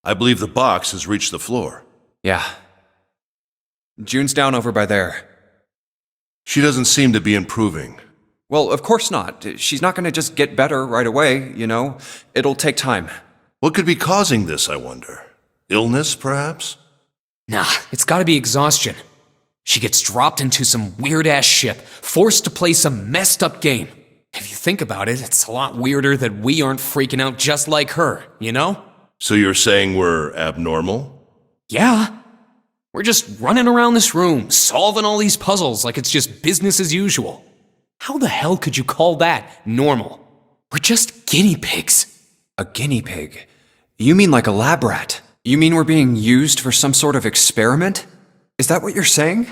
I believe the box has reached the floor. Yeah. June's down over by there. She doesn't seem to be improving. Well, of course not. She's not gonna just get better right away, you know? It'll take time. What could be causing this, I wonder? Illness, perhaps? Nah, it's gotta be exhaustion. She gets dropped into some weird-ass ship, forced to play some messed-up game. If you think about it, it's a lot weirder that we aren't freaking out just like her, you know? So you're saying we're abnormal? Yeah. We're just running around this room, solving all these puzzles like it's just business as usual. How the hell could you call that normal? We're just guinea pigs. A guinea pig? You mean like a lab rat? You mean we're being used for some sort of experiment? Is that what you're saying?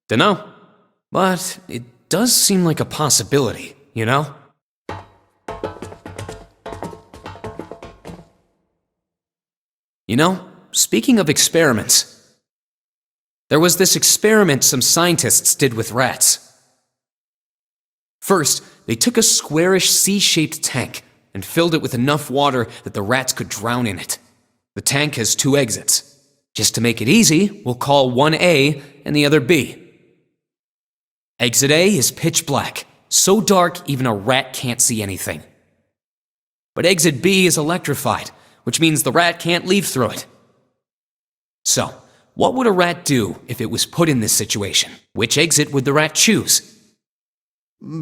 Dunno. But it does seem like a possibility, you know? You know, speaking of experiments, there was this experiment some scientists did with rats. First, they took a squarish C-shaped tank and filled it with enough water that the rats could drown in it. The tank has 2 exits. Just to make it easy, we'll call one A and the other B. Exit A is pitch black, so dark even a rat can't see anything. But exit B is electrified, which means the rat can't leave through it. So, what would a rat do if it was put in this situation? Which exit would the rat choose?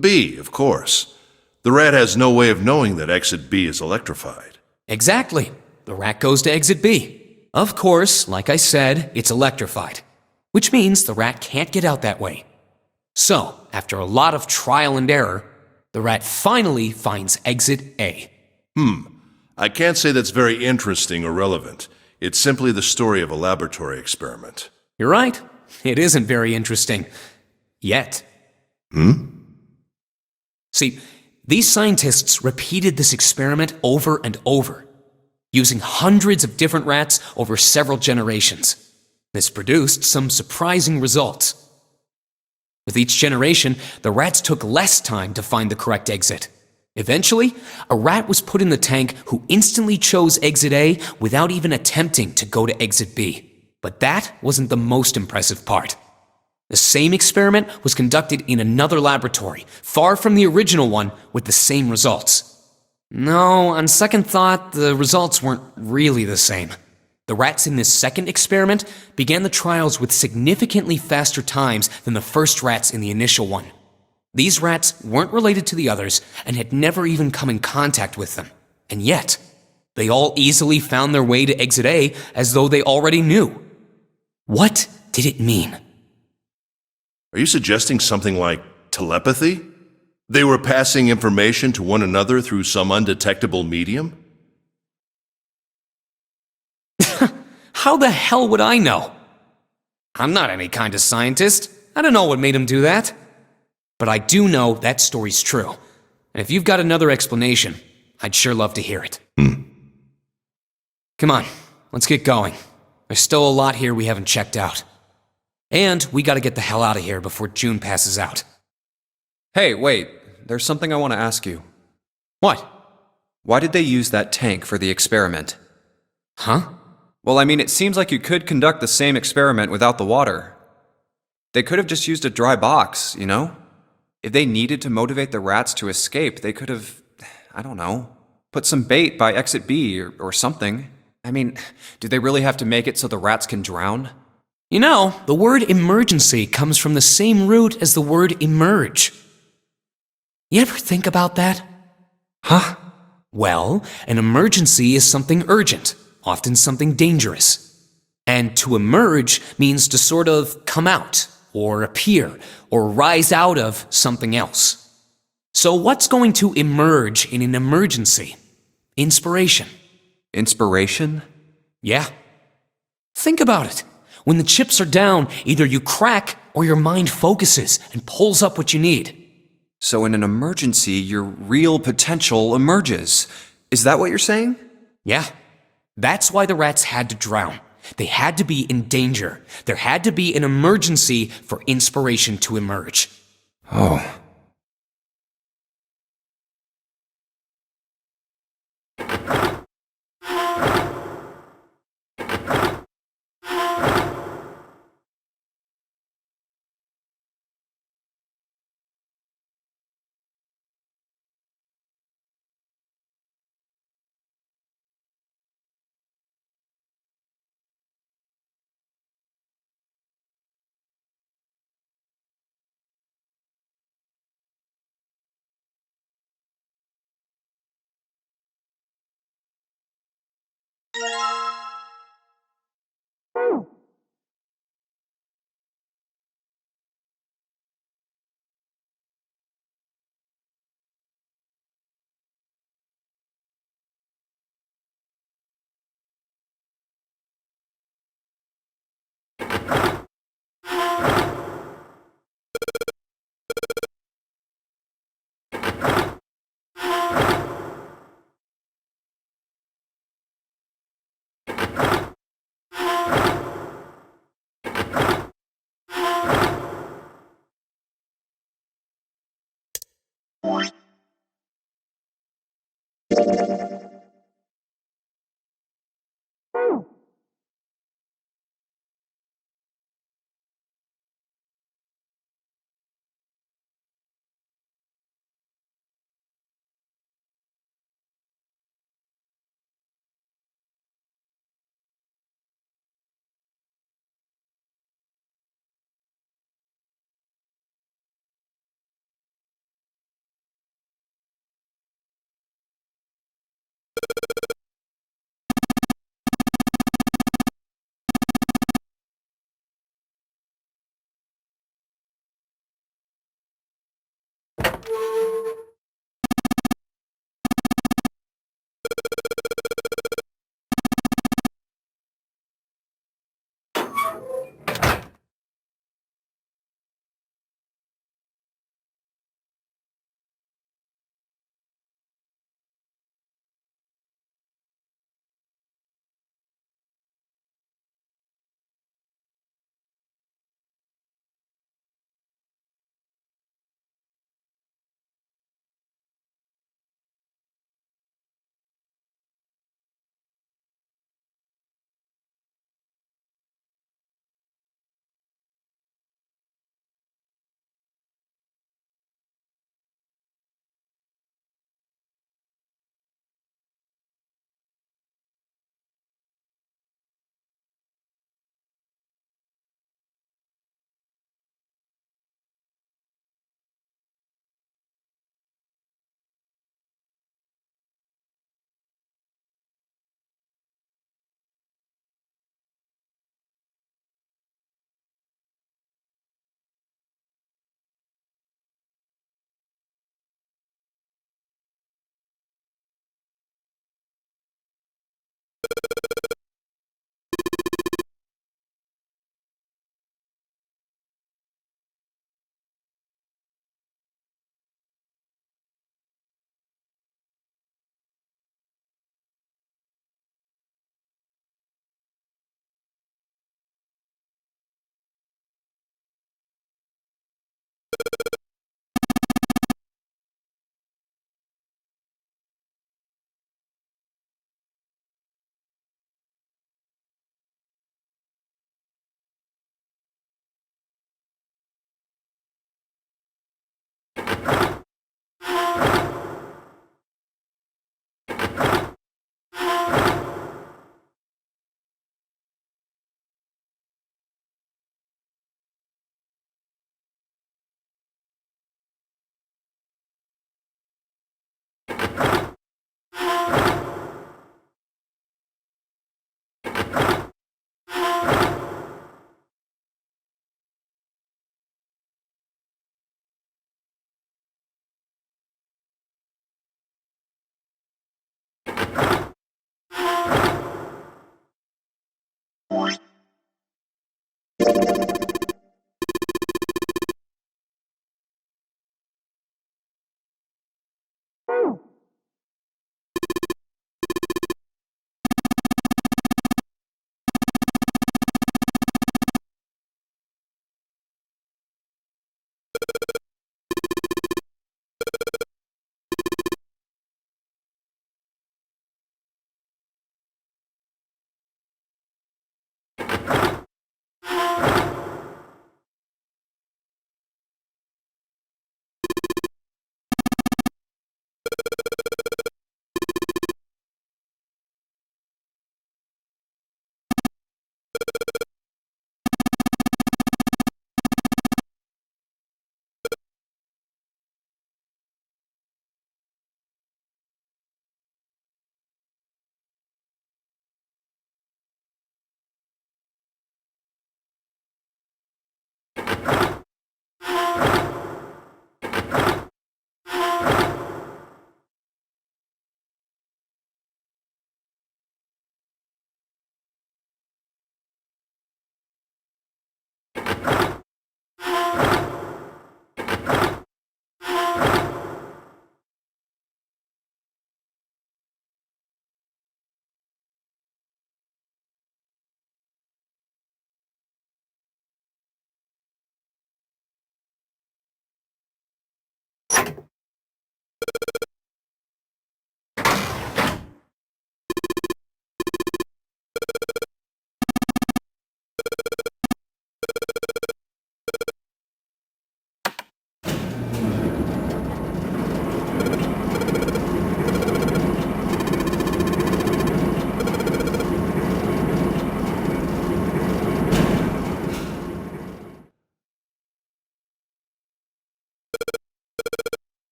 B, of course. The rat has no way of knowing that exit B is electrified. Exactly. The rat goes to exit B. Of course, like I said, it's electrified, which means the rat can't get out that way. So, after a lot of trial and error, the rat finally finds exit A. I can't say that's very interesting or relevant. It's simply the story of a laboratory experiment. You're right. It isn't very interesting. Yet. See, these scientists repeated this experiment over and over, using hundreds of different rats over several generations. This produced some surprising results. With each generation, the rats took less time to find the correct exit. Eventually, a rat was put in the tank who instantly chose exit A without even attempting to go to exit B. But that wasn't the most impressive part. The same experiment was conducted in another laboratory, far from the original one, with the same results. No, on second thought, the results weren't really the same. The rats in this second experiment began the trials with significantly faster times than the first rats in the initial one. These rats weren't related to the others and had never even come in contact with them. And yet, they all easily found their way to exit A as though they already knew. What did it mean? Are you suggesting something like telepathy? They were passing information to one another through some undetectable medium? How the hell would I know? I'm not any kind of scientist. I don't know what made him do that. But I do know that story's true. And if you've got another explanation, I'd sure love to hear it. Come on, let's get going. There's still a lot here we haven't checked out. And we gotta get the hell out of here before June passes out. Hey, wait. There's something I want to ask you. What? Why did they use that tank for the experiment? Huh? Well, I mean, it seems like you could conduct the same experiment without the water. They could have just used a dry box, you know? If they needed to motivate the rats to escape, they could have, I don't know, put some bait by exit B or something. I mean, do they really have to make it so the rats can drown? You know, the word emergency comes from the same root as the word emerge. You ever think about that? Huh? Well, an emergency is something urgent, often something dangerous. And to emerge means to sort of come out, or appear, or rise out of something else. So what's going to emerge in an emergency? Inspiration. Inspiration? Yeah. Think about it. When the chips are down, either you crack or your mind focuses and pulls up what you need. So in an emergency, your real potential emerges. Is that what you're saying? Yeah. That's why the rats had to drown. They had to be in danger. There had to be an emergency for inspiration to emerge. Oh.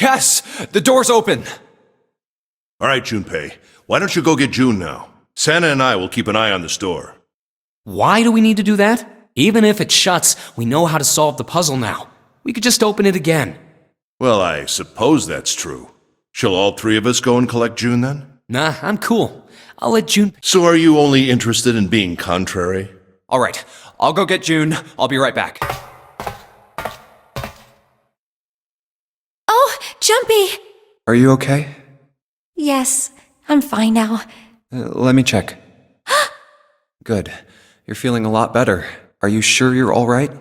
Yes! The door's open! All right, Junpei. Why don't you go get June now? Santa and I will keep an eye on the store. Why do we need to do that? Even if it shuts, we know how to solve the puzzle now. We could just open it again. Well, I suppose that's true. Shall all three of us go and collect June then? Nah, I'm cool. I'll let June... So are you only interested in being contrary? All right, I'll go get June. I'll be right back. Oh, Jumpy! Are you okay? Yes, I'm fine now. Let me check. Good. You're feeling a lot better. Are you sure you're all right?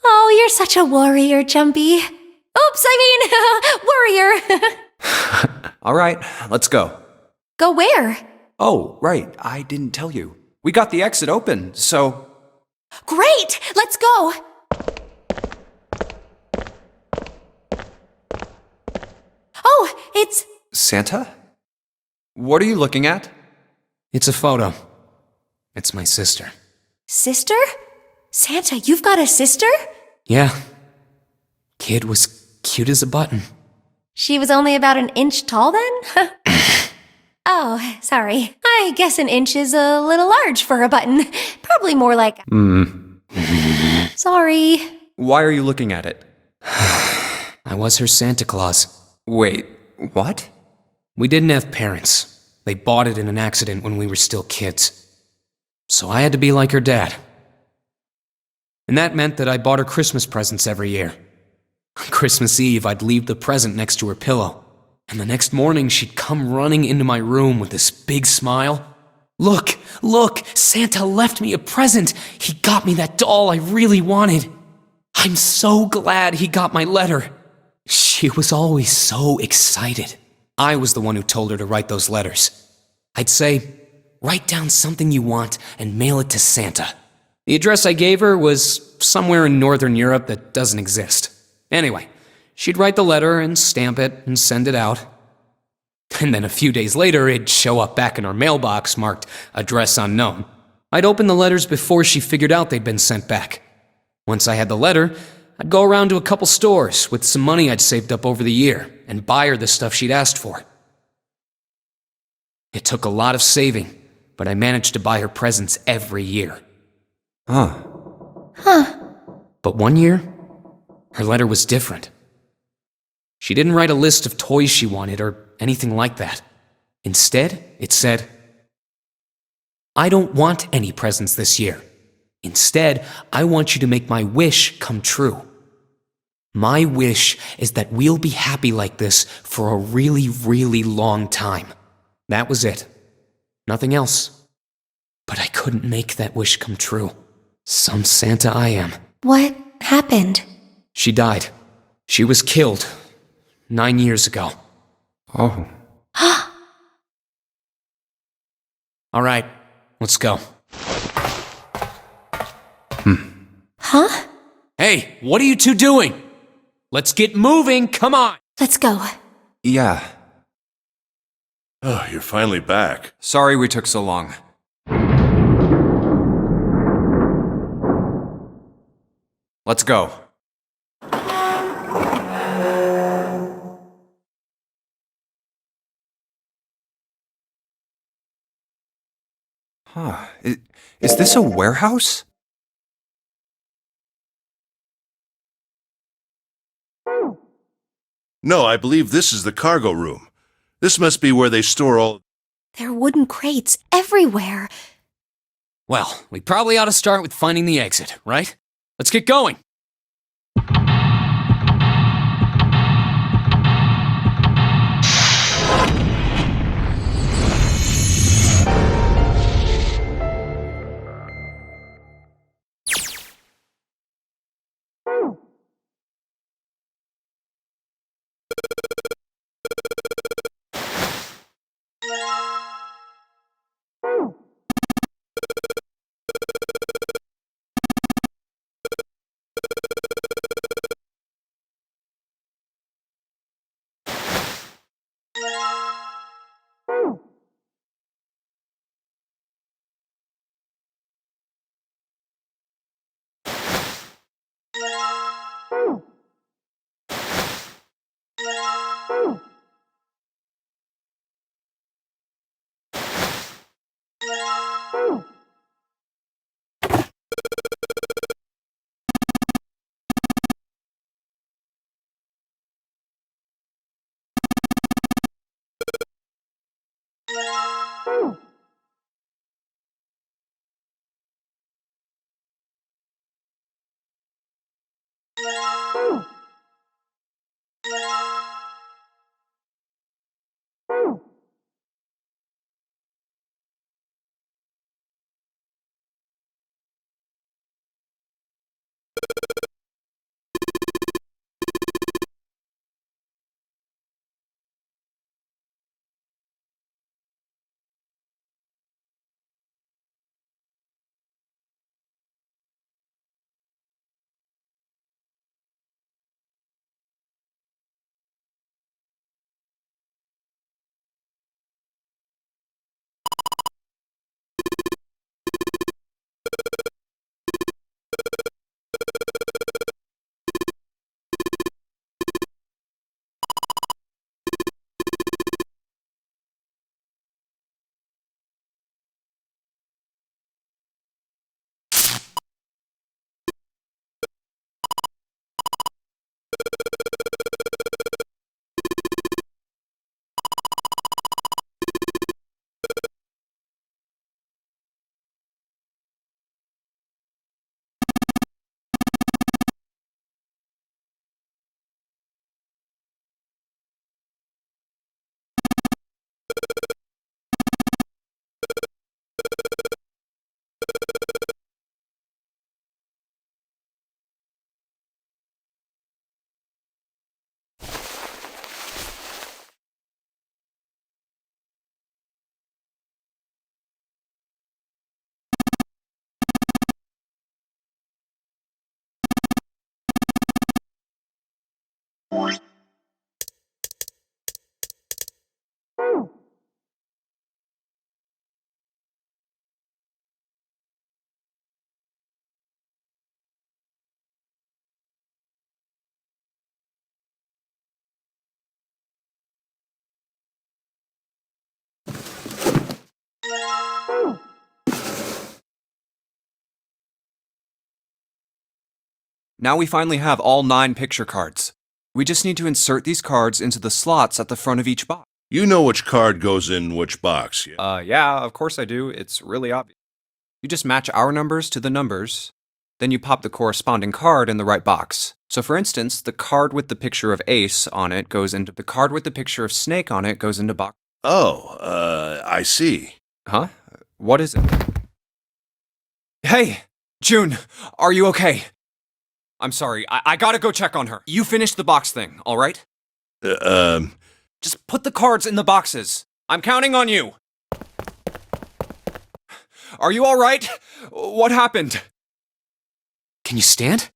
Oh, you're such a warrior, Jumpy. Oops, I mean, warrior. All right, let's go. Go where? Oh, right, I didn't tell you. We got the exit open, so... Great! Let's go! Oh, it's... Santa? What are you looking at? It's a photo. It's my sister. Sister? Santa, you've got a sister? Yeah. Kid was cute as a button. She was only about an inch tall then? Oh, sorry. I guess an inch is a little large for a button. Probably more like... Sorry. Why are you looking at it? I was her Santa Claus. Wait, what? We didn't have parents. They bought it in an accident when we were still kids. So I had to be like her dad. And that meant that I bought her Christmas presents every year. On Christmas Eve, I'd leave the present next to her pillow. And the next morning, she'd come running into my room with this big smile. Look, Santa left me a present. He got me that doll I really wanted. I'm so glad he got my letter. She was always so excited. I was the one who told her to write those letters. I'd say, write down something you want and mail it to Santa. The address I gave her was somewhere in Northern Europe that doesn't exist. Anyway, she'd write the letter and stamp it and send it out. And then a few days later, it'd show up back in our mailbox marked address unknown. I'd open the letters before she figured out they'd been sent back. Once I had the letter, I'd go around to a couple stores with some money I'd saved up over the year and buy her the stuff she'd asked for. It took a lot of saving, but I managed to buy her presents every year. Huh. But one year, her letter was different. She didn't write a list of toys she wanted or anything like that. Instead, it said, I don't want any presents this year. Instead, I want you to make my wish come true. My wish is that we'll be happy like this for a really, really long time. That was it. Nothing else. But I couldn't make that wish come true. Some Santa I am. What happened? She died. She was killed 9 years ago. Oh. All right, let's go. Huh? Hey, what are you two doing? Let's get moving, come on! Let's go. Yeah. Oh, you're finally back. Sorry we took so long. Let's go. Huh. Is this a warehouse? No, I believe this is the cargo room. This must be where they store all... There are wooden crates everywhere. Well, we probably ought to start with finding the exit, right? Let's get going! Now we finally have all 9 picture cards. We just need to insert these cards into the slots at the front of each box. You know which card goes in which box, yeah? Yeah, of course I do. It's really obvious. You just match our numbers to the numbers, then you pop the corresponding card in the right box. So for instance, the card with the picture of Ace on it goes into the card with the picture of Snake on it goes into box. Oh, I see. Huh? What is it? Hey, June, are you okay? I'm sorry, I gotta go check on her. You finish the box thing, all right? Just put the cards in the boxes. I'm counting on you. Are you all right? What happened? Can you stand?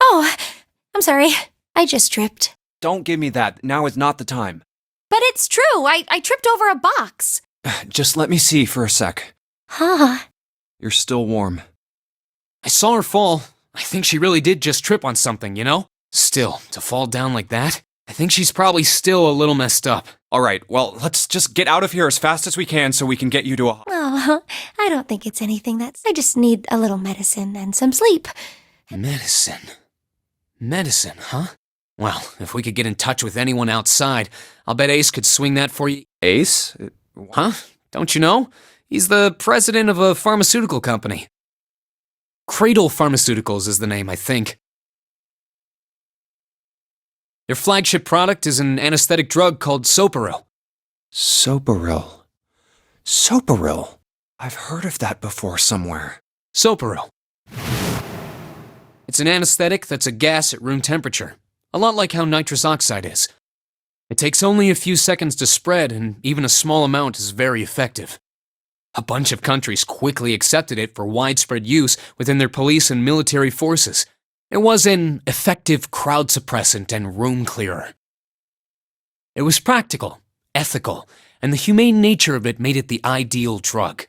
Oh, I'm sorry. I just tripped. Don't give me that. Now is not the time. But it's true. I tripped over a box. Just let me see for a sec. Huh. You're still warm. I saw her fall. I think she really did just trip on something, you know? Still, to fall down like that, I think she's probably still a little messed up. All right, well, let's just get out of here as fast as we can so we can get you to a... Oh, I don't think it's anything I just need a little medicine and some sleep. Medicine. Medicine, huh? Well, if we could get in touch with anyone outside, I'll bet Ace could swing that for you. Ace? Huh? Don't you know? He's the president of a pharmaceutical company. Cradle Pharmaceuticals is the name, I think. Their flagship product is an anesthetic drug called Soparil. Soparil. Soparil. I've heard of that before somewhere. Soparil. It's an anesthetic that's a gas at room temperature, a lot like how nitrous oxide is. It takes only a few seconds to spread, and even a small amount is very effective. A bunch of countries quickly accepted it for widespread use within their police and military forces. It was an effective crowd suppressant and room clearer. It was practical, ethical, and the humane nature of it made it the ideal drug.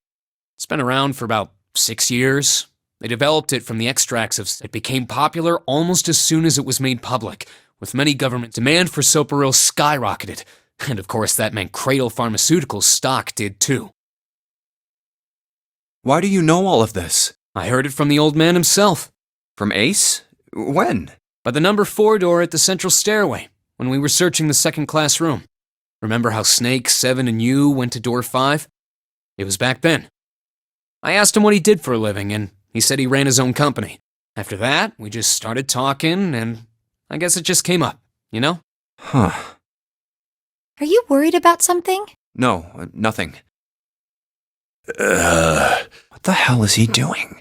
It's been around for about 6 years. They developed it from the extracts of... It became popular almost as soon as it was made public, with many government demand for Soparil skyrocketed. And of course that meant Cradle Pharmaceuticals stock did too. Why do you know all of this? I heard it from the old man himself. From Ace? When? By the number 4 door at the central stairway, when we were searching the second-class room. Remember how Snake, Seven, and you went to door 5? It was back then. I asked him what he did for a living, and he said he ran his own company. After that, we just started talking, and I guess it just came up, you know? Huh. Are you worried about something? No, nothing. What the hell is he doing?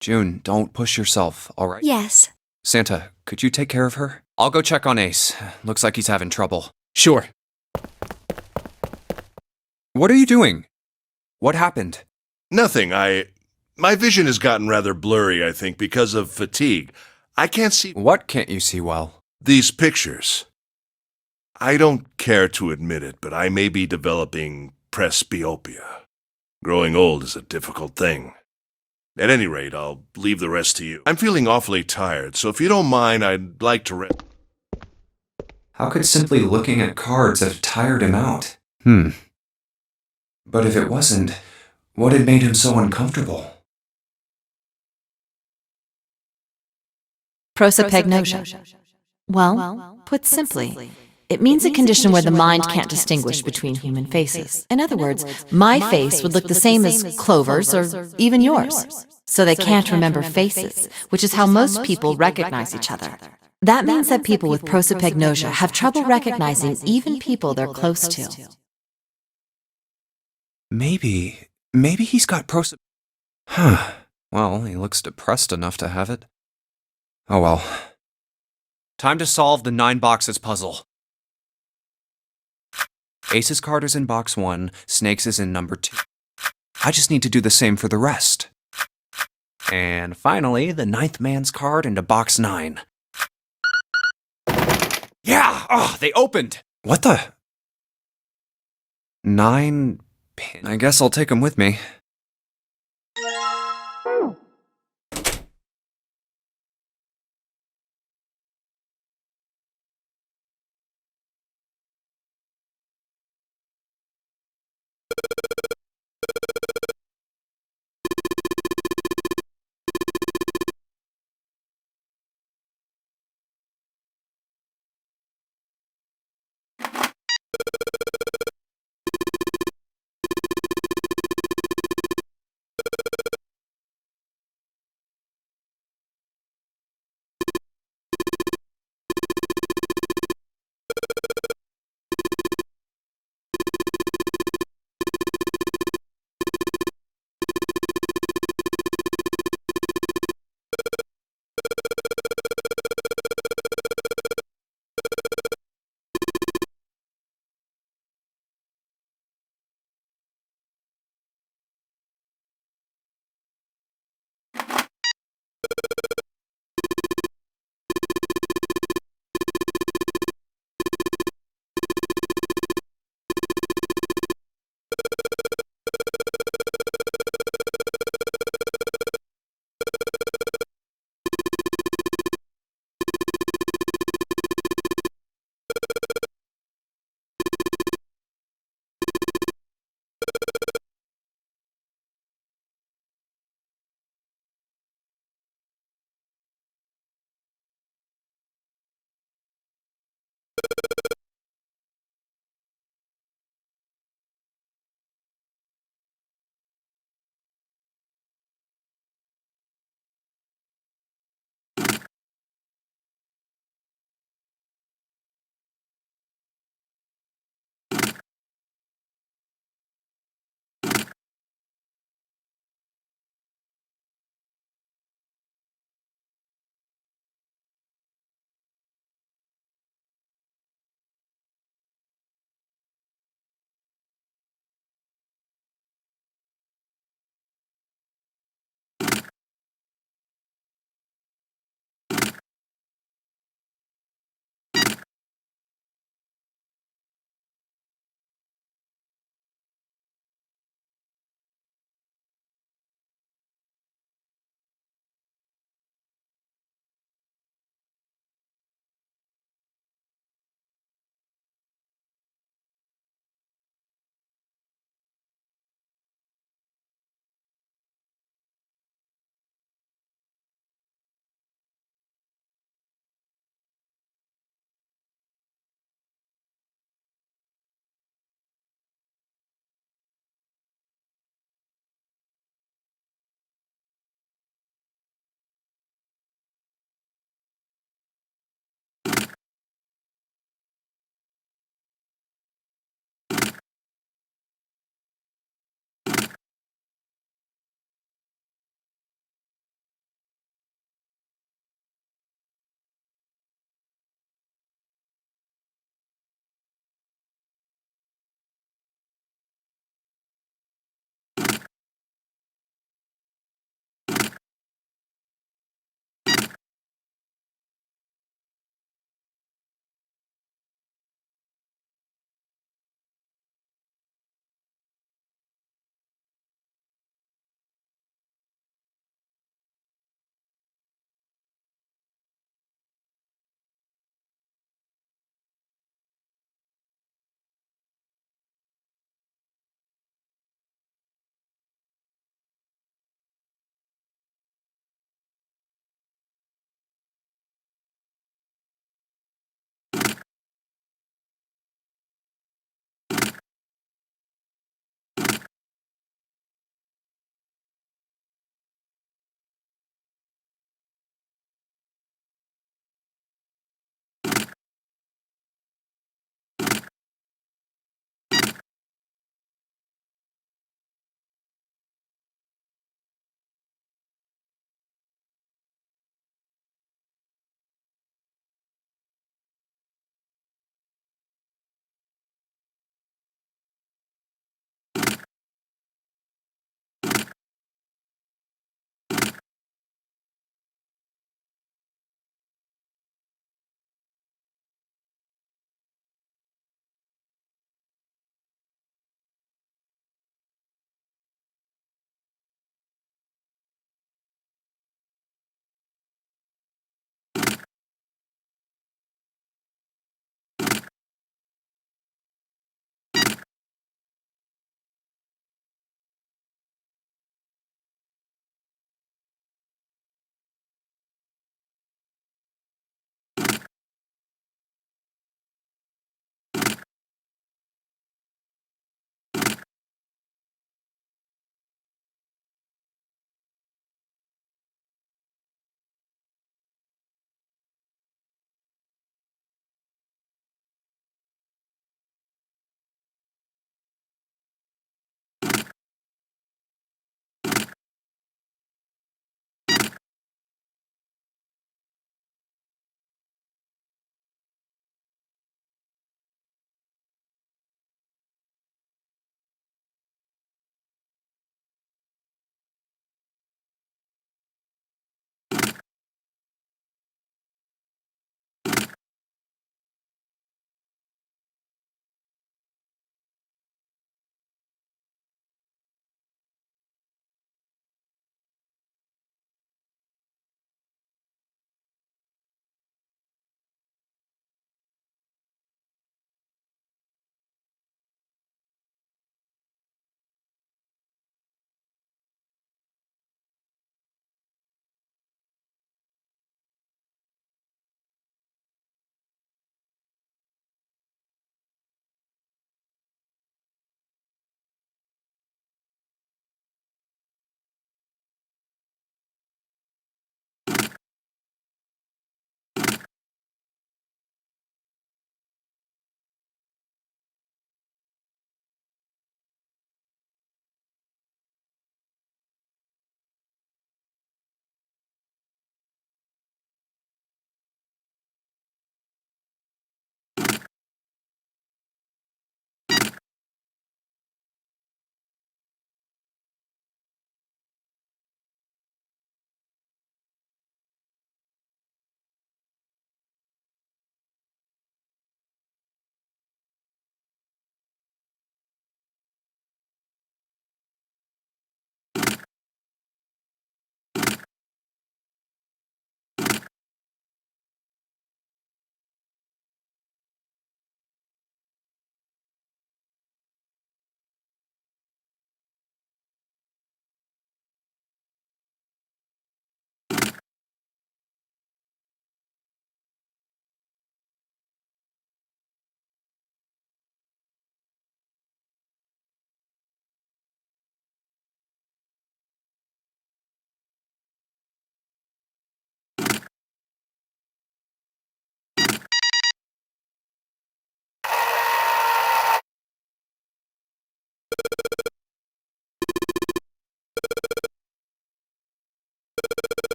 June, don't push yourself, all right? Yes. Santa, could you take care of her? I'll go check on Ace. Looks like he's having trouble. Sure. What are you doing? What happened? Nothing. My vision has gotten rather blurry, I think, because of fatigue. I can't see What can't you see well? these pictures. I don't care to admit it, but I may be developing presbyopia. Growing old is a difficult thing. At any rate, I'll leave the rest to you. I'm feeling awfully tired, so if you don't mind, I'd like to rest. How could simply looking at cards have tired him out? But if it wasn't, what had made him so uncomfortable? Prosopagnosia. Well, put simply, it means a condition where the mind can't distinguish between human faces. In other words, my face would look the same as Clover's or even yours. So they can't remember faces, which is how most people recognize each other. That means that people with prosopagnosia have trouble recognizing even people they're close to. Maybe he's got Well, he looks depressed enough to have it. Oh well. Time to solve the 9 boxes puzzle. Ace's card is in box 1, Snake's is in number 2. I just need to do the same for the rest. And finally, the 9th man's card into box 9. Yeah! Oh, they opened! What the? 9 pin. I guess I'll take them with me.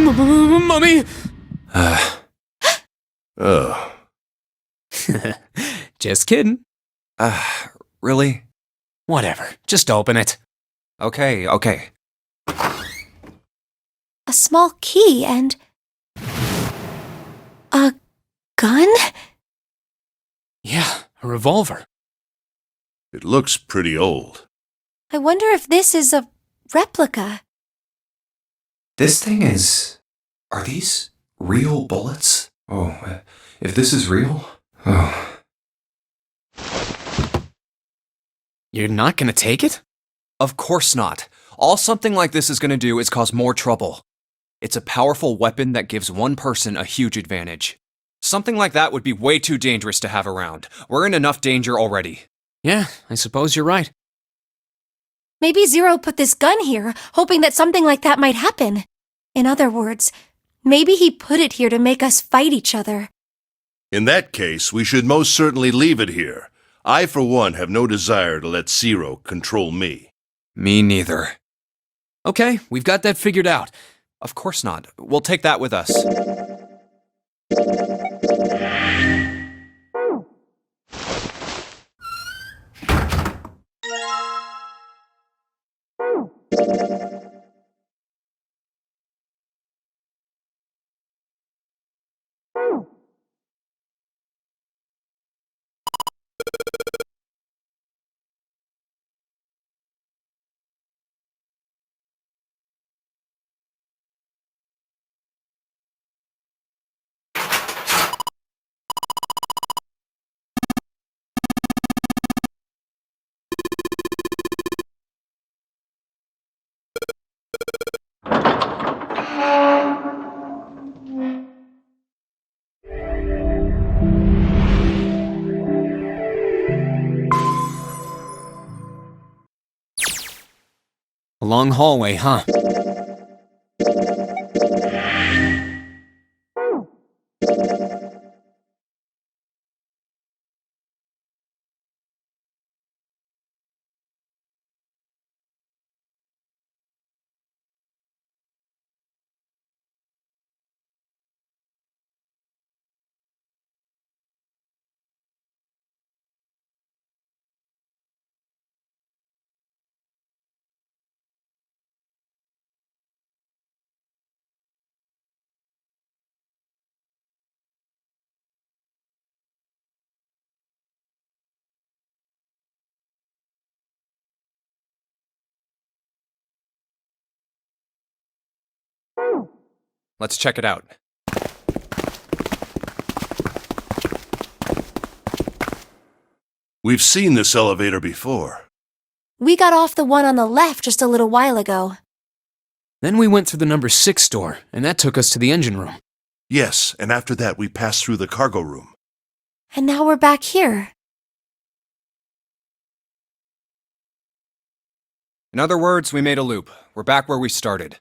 Mummy! Oh. Just kidding. Really? Whatever. Just open it. Okay. A small key and... a gun? Yeah, a revolver. It looks pretty old. I wonder if this is a replica. This thing is... Are these real bullets? Oh, if this is real... Oh. You're not gonna take it? Of course not. All something like this is going to do is cause more trouble. It's a powerful weapon that gives one person a huge advantage. Something like that would be way too dangerous to have around. We're in enough danger already. Yeah, I suppose you're right. Maybe Zero put this gun here, hoping that something like that might happen. In other words, maybe he put it here to make us fight each other. In that case, we should most certainly leave it here. I, for one, have no desire to let Zero control me. Me neither. Okay, we've got that figured out. Of course not. We'll take that with us. A long hallway, huh? Let's check it out. We've seen this elevator before. We got off the one on the left just a little while ago. Then we went through the number 6 door, and that took us to the engine room. Yes, and after that we passed through the cargo room. And now we're back here. In other words, we made a loop. We're back where we started.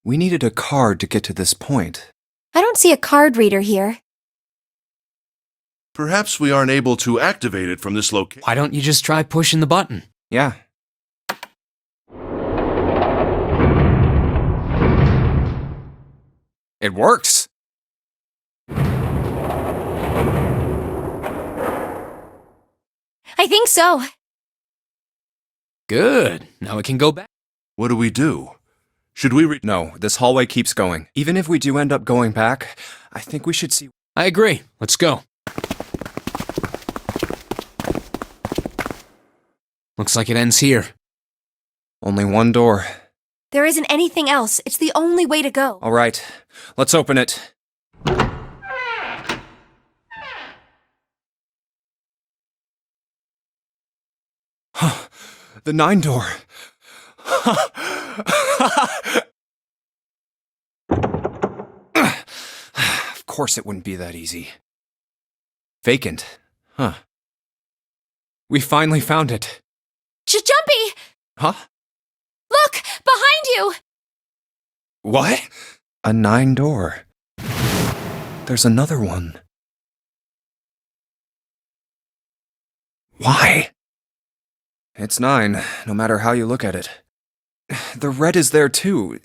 We needed a card to get to this point. I don't see a card reader here. Perhaps we aren't able to activate it from this location. Why don't you just try pushing the button? Yeah. It works! I think so. Good. Now we can go back. What do we do? Should we No, this hallway keeps going. Even if we do end up going back, I think we should see... I agree. Let's go. Looks like it ends here. Only one door. There isn't anything else. It's the only way to go. All right, let's open it. The 9 door. Of course it wouldn't be that easy. Vacant. Huh. We finally found it. Jumpy! Huh? Look! Behind you! What? A 9 door. There's another one. Why? It's 9, no matter how you look at it. the red is there too.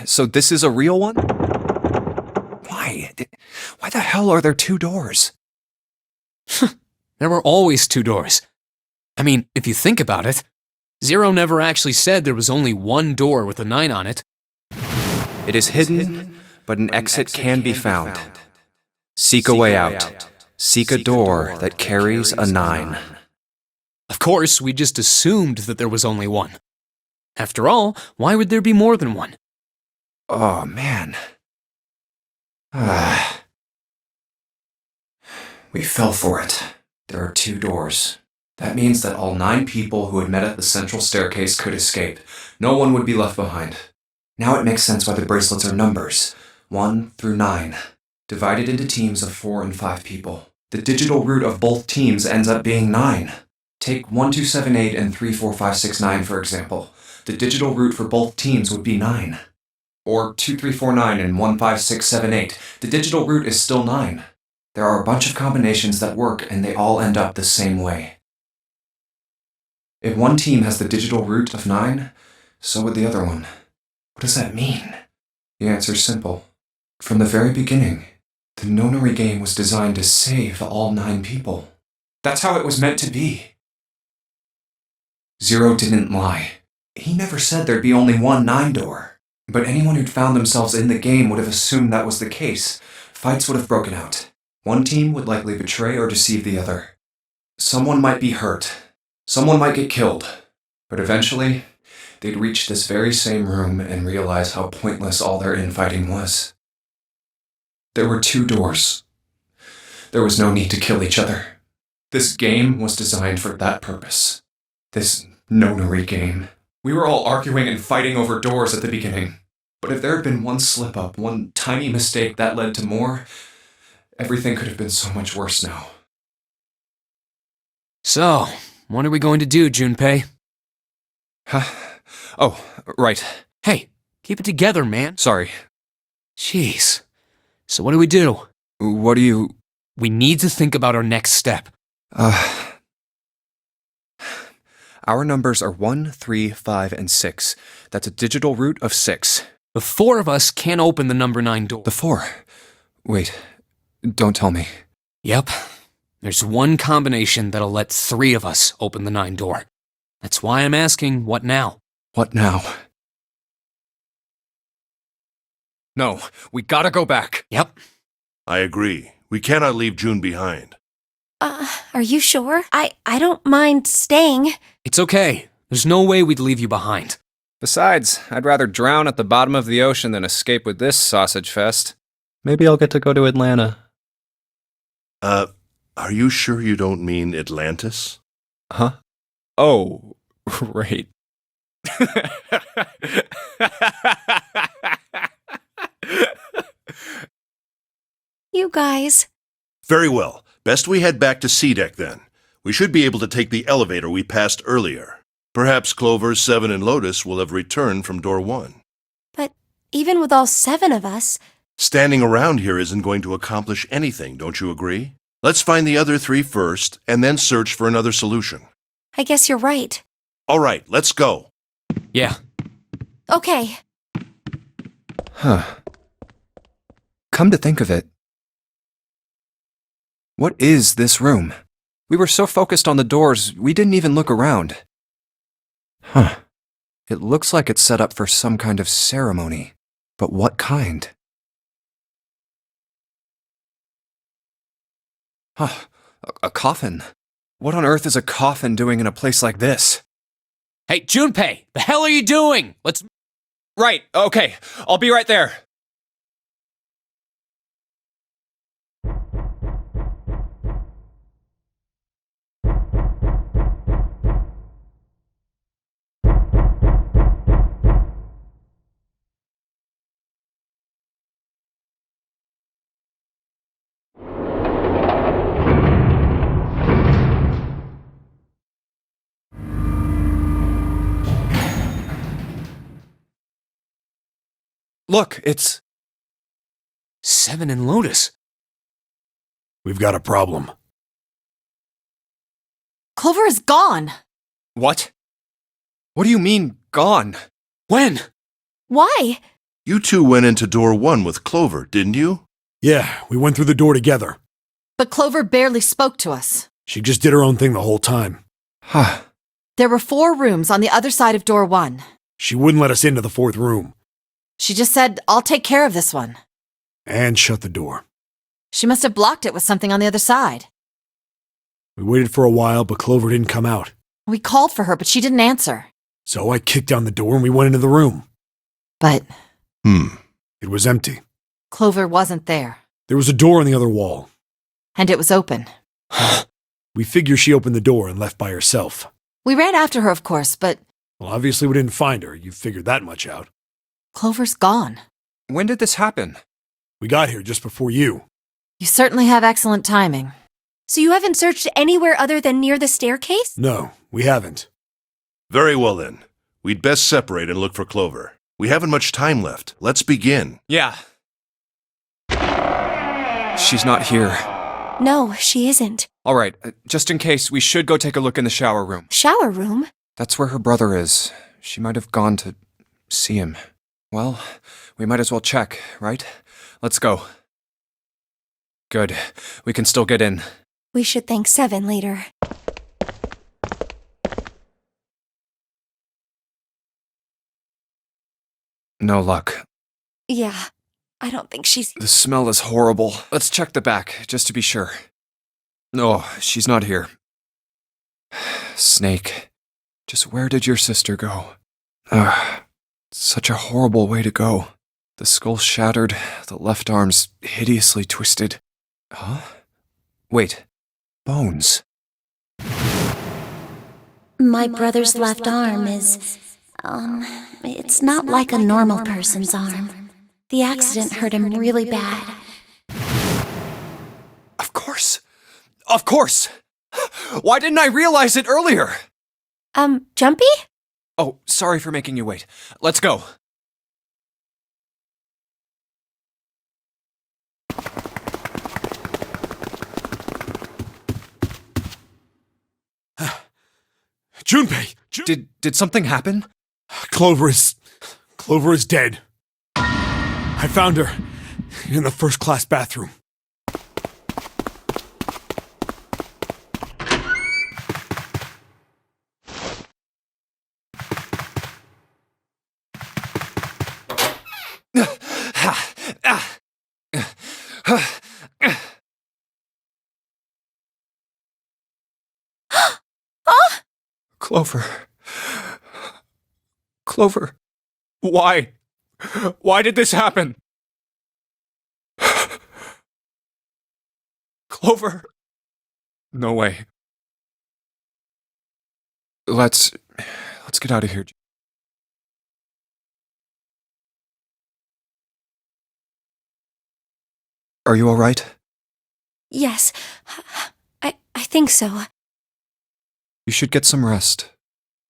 So this is a real one? Why? Why the hell are there two doors? There were always two doors. I mean, if you think about it, Zero never actually said there was only one door with a 9 on it. It is hidden, but an exit can be found. Seek a way out. Seek a door that carries a 9. Of course, we just assumed that there was only one. After all, why would there be more than one? Oh, man. We fell for it. There are two doors. That means that all 9 people who had met at the central staircase could escape. No one would be left behind. Now it makes sense why the bracelets are numbers. 1 through 9. Divided into teams of 4 and 5 people. The digital root of both teams ends up being 9. Take 1278 and 34569 for example. The digital root for both teams would be 9. Or 2349 and 15678. The digital root is still 9. There are a bunch of combinations that work and they all end up the same way. If one team has the digital root of 9, so would the other one. What does that mean? The answer's simple. From the very beginning, the Nonary game was designed to save all 9 people. That's how it was meant to be. Zero didn't lie. He never said there'd be only one 9 door. But anyone who'd found themselves in the game would have assumed that was the case. Fights would have broken out. One team would likely betray or deceive the other. Someone might be hurt. Someone might get killed. But eventually, they'd reach this very same room and realize how pointless all their infighting was. There were 2 doors. There was no need to kill each other. This game was designed for that purpose. This Nonary game. We were all arguing and fighting over doors at the beginning. But if there had been one slip-up, one tiny mistake that led to more, everything could have been so much worse now. So, what are we going to do, Junpei? Huh? Oh, right. Hey, keep it together, man. Sorry. Jeez. So what do we do? What do you... We need to think about our next step. Our numbers are 1, 3, 5, and 6. That's a digital root of 6. The 4 of us can't open the number 9 door. The 4. Wait, don't tell me. Yep. There's one combination that'll let 3 of us open the 9 door. That's why I'm asking, what now? What now? No, we gotta go back. Yep. I agree. We cannot leave June behind. Are you sure? I don't mind staying. It's okay. There's no way we'd leave you behind. Besides, I'd rather drown at the bottom of the ocean than escape with this sausage fest. Maybe I'll get to go to Atlanta. Are you sure you don't mean Atlantis? Huh? Oh, right. You guys. Very well. Best we head back to C-Deck then. We should be able to take the elevator we passed earlier. Perhaps Clover, 7, and Lotus will have returned from door 1. But even with all 7 of us... Standing around here isn't going to accomplish anything, don't you agree? Let's find the other 3 first, and then search for another solution. I guess you're right. All right, let's go. Yeah. Okay. Huh. Come to think of it, what is this room? We were so focused on the doors, we didn't even look around. Huh. It looks like it's set up for some kind of ceremony. But what kind? Huh. A coffin. What on earth is a coffin doing in a place like this? Hey, Junpei, the hell are you doing? Let's... Right, okay. I'll be right there. Look, it's... 7 and Lotus. We've got a problem. Clover is gone. What? What do you mean, gone? When? Why? You two went into door 1 with Clover, didn't you? Yeah, we went through the door together. But Clover barely spoke to us. She just did her own thing the whole time. Huh. There were 4 rooms on the other side of door 1. She wouldn't let us into the 4th room. She just said, I'll take care of this one. And shut the door. She must have blocked it with something on the other side. We waited for a while, but Clover didn't come out. We called for her, but she didn't answer. So I kicked down the door and we went into the room. But It was empty. Clover wasn't there. There was a door on the other wall. And it was open. We figure she opened the door and left by herself. We ran after her, of course, but Well, obviously we didn't find her. You figured that much out. Clover's gone. When did this happen? We got here just before you. You certainly have excellent timing. So you haven't searched anywhere other than near the staircase? No, we haven't. Very well then. We'd best separate and look for Clover. We haven't much time left. Let's begin. Yeah. She's not here. No, she isn't. All right, just in case, we should go take a look in the shower room. Shower room? That's where her brother is. She might have gone to see him. Well, we might as well check, right? Let's go. Good. We can still get in. We should thank Seven later. No luck. Yeah, I don't think she's... The smell is horrible. Let's check the back, just to be sure. No, she's not here. Snake. Just where did your sister go? Ugh. Such a horrible way to go. The skull shattered, the left arm's hideously twisted. Huh? Wait. Bones. My brother's left arm is, it's not like a normal person's arm. The accident hurt him really bad. Of course! Of course! Why didn't I realize it earlier? Jumpy? Oh, sorry for making you wait. Let's go. Junpei! Did something happen? Clover is dead. I found her in the first-class bathroom. Clover. Clover. Why? Why did this happen? Clover. No way. Let's get out of here. Are you all right? Yes, I think so. You should get some rest.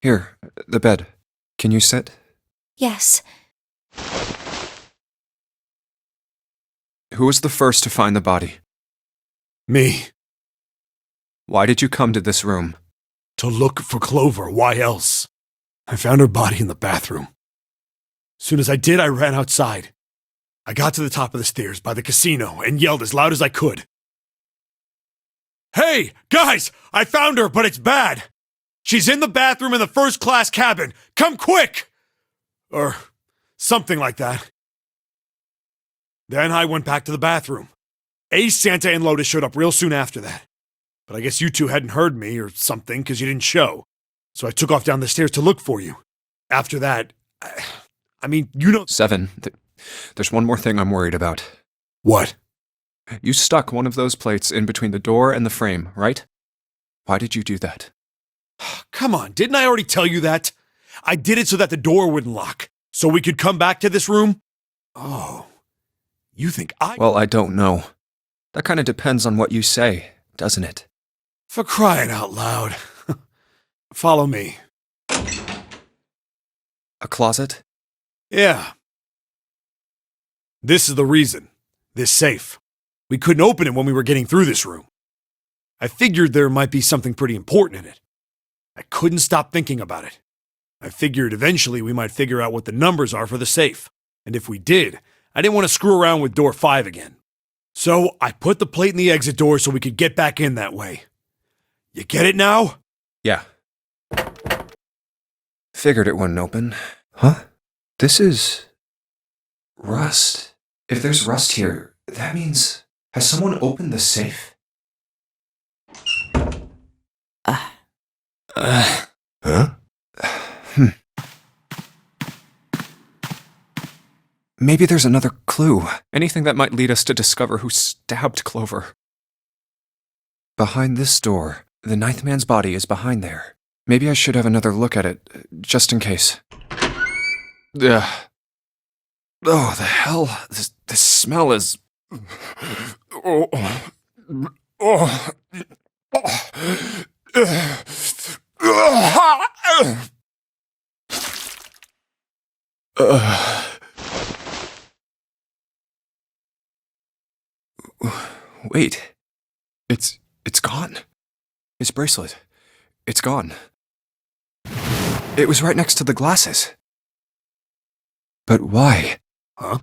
Here, the bed. Can you sit? Yes. Who was the first to find the body? Me. Why did you come to this room? To look for Clover. Why else? I found her body in the bathroom. As soon as I did, I ran outside. I got to the top of the stairs by the casino and yelled as loud as I could. Hey, guys! I found her, but it's bad! She's in the bathroom in the first-class cabin! Come quick! Or something like that. Then I went back to the bathroom. Ace, Santa, and Lotus showed up real soon after that. But I guess you two hadn't heard me or something because you didn't show. So I took off down the stairs to look for you. After that, I mean, you know... Seven. There's one more thing I'm worried about. What? You stuck one of those plates in between the door and the frame, right? Why did you do that? Come on, didn't I already tell you that? I did it so that the door wouldn't lock, so we could come back to this room? Oh, you think I... Well, I don't know. That kind of depends on what you say, doesn't it? For crying out loud. Follow me. A closet? Yeah. This is the reason. This safe. We couldn't open it when we were getting through this room. I figured there might be something pretty important in it. I couldn't stop thinking about it. I figured eventually we might figure out what the numbers are for the safe. And if we did, I didn't want to screw around with door 5 again. So I put the plate in the exit door so we could get back in that way. You get it now? Yeah. Figured it wouldn't open. Huh? This is... rust. If there's rust here, that means... has someone opened the safe? Huh? Maybe there's another clue. Anything that might lead us to discover who stabbed Clover. Behind this door. The ninth man's body is behind there. Maybe I should have another look at it, just in case. Ugh. Oh, the hell? This smell is... Oh. Oh. Wait. It's gone. His bracelet. It's gone. It was right next to the glasses. But why? Huh?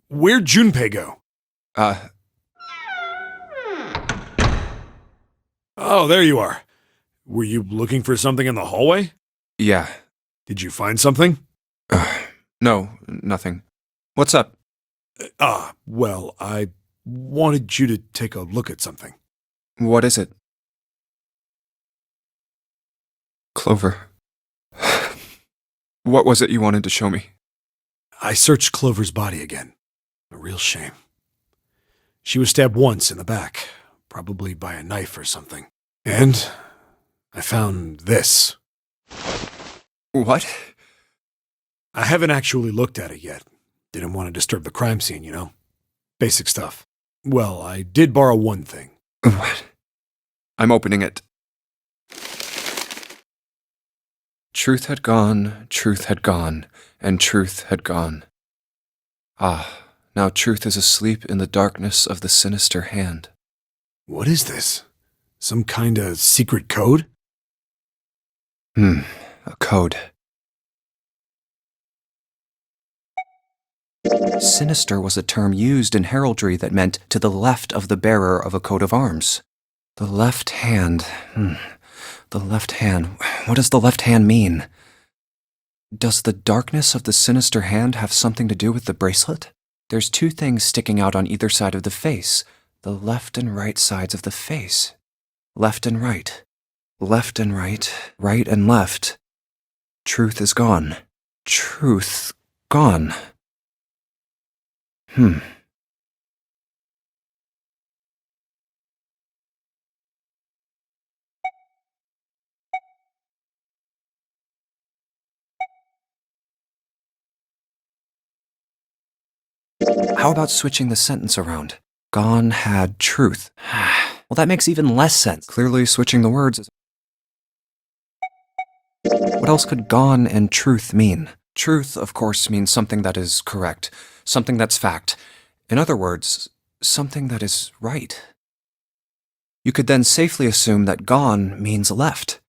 Where'd Junpei go? Oh, there you are. Were you looking for something in the hallway? Yeah. Did you find something? No, nothing. What's up? Well, I wanted you to take a look at something. What is it? Clover. What was it you wanted to show me? I searched Clover's body again. A real shame. She was stabbed once in the back, probably by a knife or something. And I found this. What? I haven't actually looked at it yet. Didn't want to disturb the crime scene, you know? Basic stuff. Well, I did borrow one thing. What? I'm opening it. Truth had gone, and truth had gone. Ah, now truth is asleep in the darkness of the sinister hand. What is this? Some kind of secret code? A code. Sinister was a term used in heraldry that meant to the left of the bearer of a coat of arms. The left hand. The left hand. What does the left hand mean? Does the darkness of the sinister hand have something to do with the bracelet? There's two things sticking out on either side of the face. The left and right sides of the face. Left and right. Left and right. Right and left. Truth is gone. Truth gone. How about switching the sentence around? Gone had truth. Well, that makes even less sense. Clearly, switching the words is... What else could gone and truth mean? Truth, of course, means something that is correct, something that's fact. In other words, something that is right. You could then safely assume that gone means left.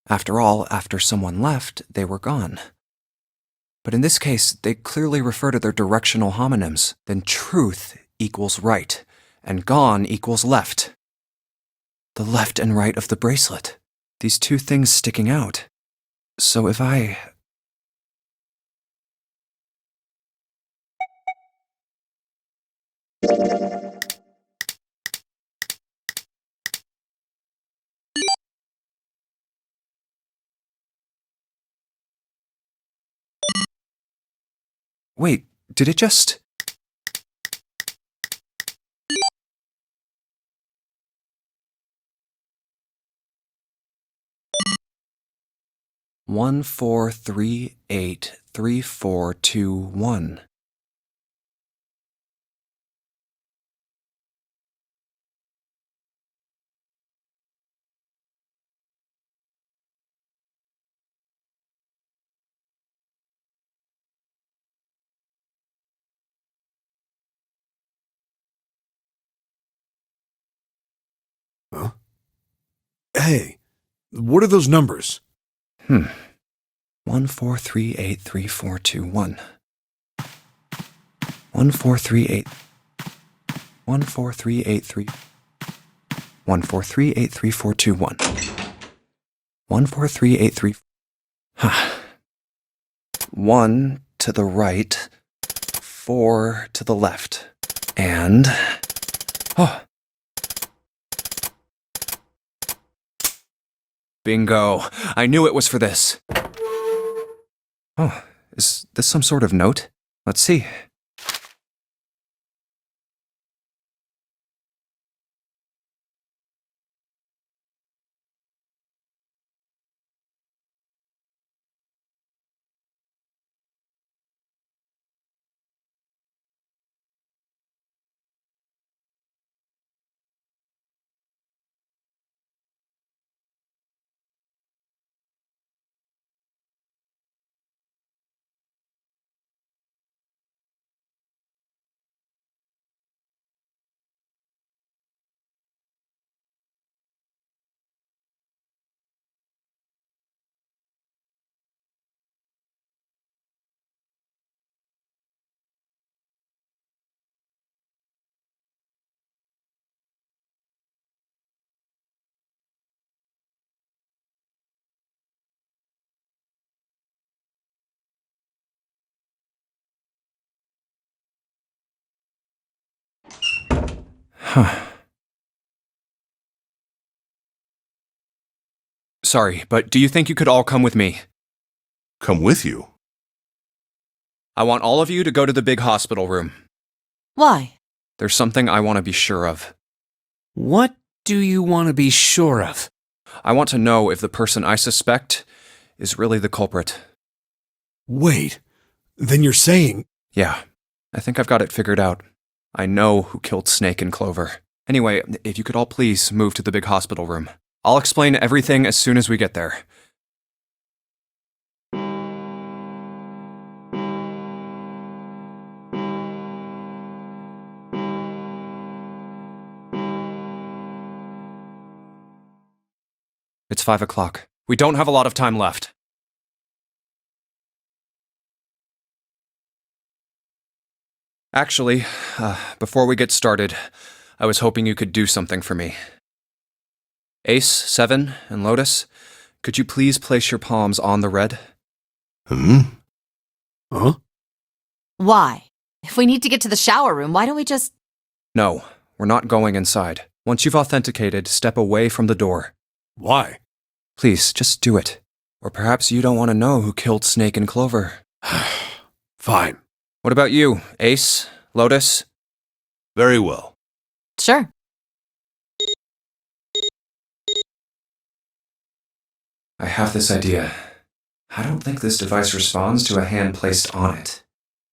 After all, after someone left, they were gone. But in this case, they clearly refer to their directional homonyms. Then truth equals right, and gone equals left. The left and right of the bracelet. These two things sticking out. So if I... Wait, did it just... One, 4, 3, 8, 3, 4, 2, 1. Huh? Hey, what are those numbers? 1438341. 1438. 14383. 1438341. 14383. 1 to the right, 4 to the left, and... Oh. Bingo. I knew it was for this. Oh, is this some sort of note? Let's see. Sorry, but do you think you could all come with me? Come with you. I want all of you to go to the big hospital room. Why? There's something I want to be sure of. What do you want to be sure of? I want to know if the person I suspect is really the culprit. Wait, then you're saying... Yeah, I think I've got it figured out. I know who killed Snake and Clover. Anyway, if you could all please move to the big hospital room. I'll explain everything as soon as we get there. It's 5 o'clock. We don't have a lot of time left. Actually, before we get started, I was hoping you could do something for me. Ace, Seven, and Lotus, could you please place your palms on the red? Huh? Why? If we need to get to the shower room, why don't we just... No, we're not going inside. Once you've authenticated, step away from the door. Why? Please, just do it. Or perhaps you don't want to know who killed Snake and Clover. Fine. What about you, Ace, Lotus? Very well. Sure. I have this idea. I don't think this device responds to a hand placed on it.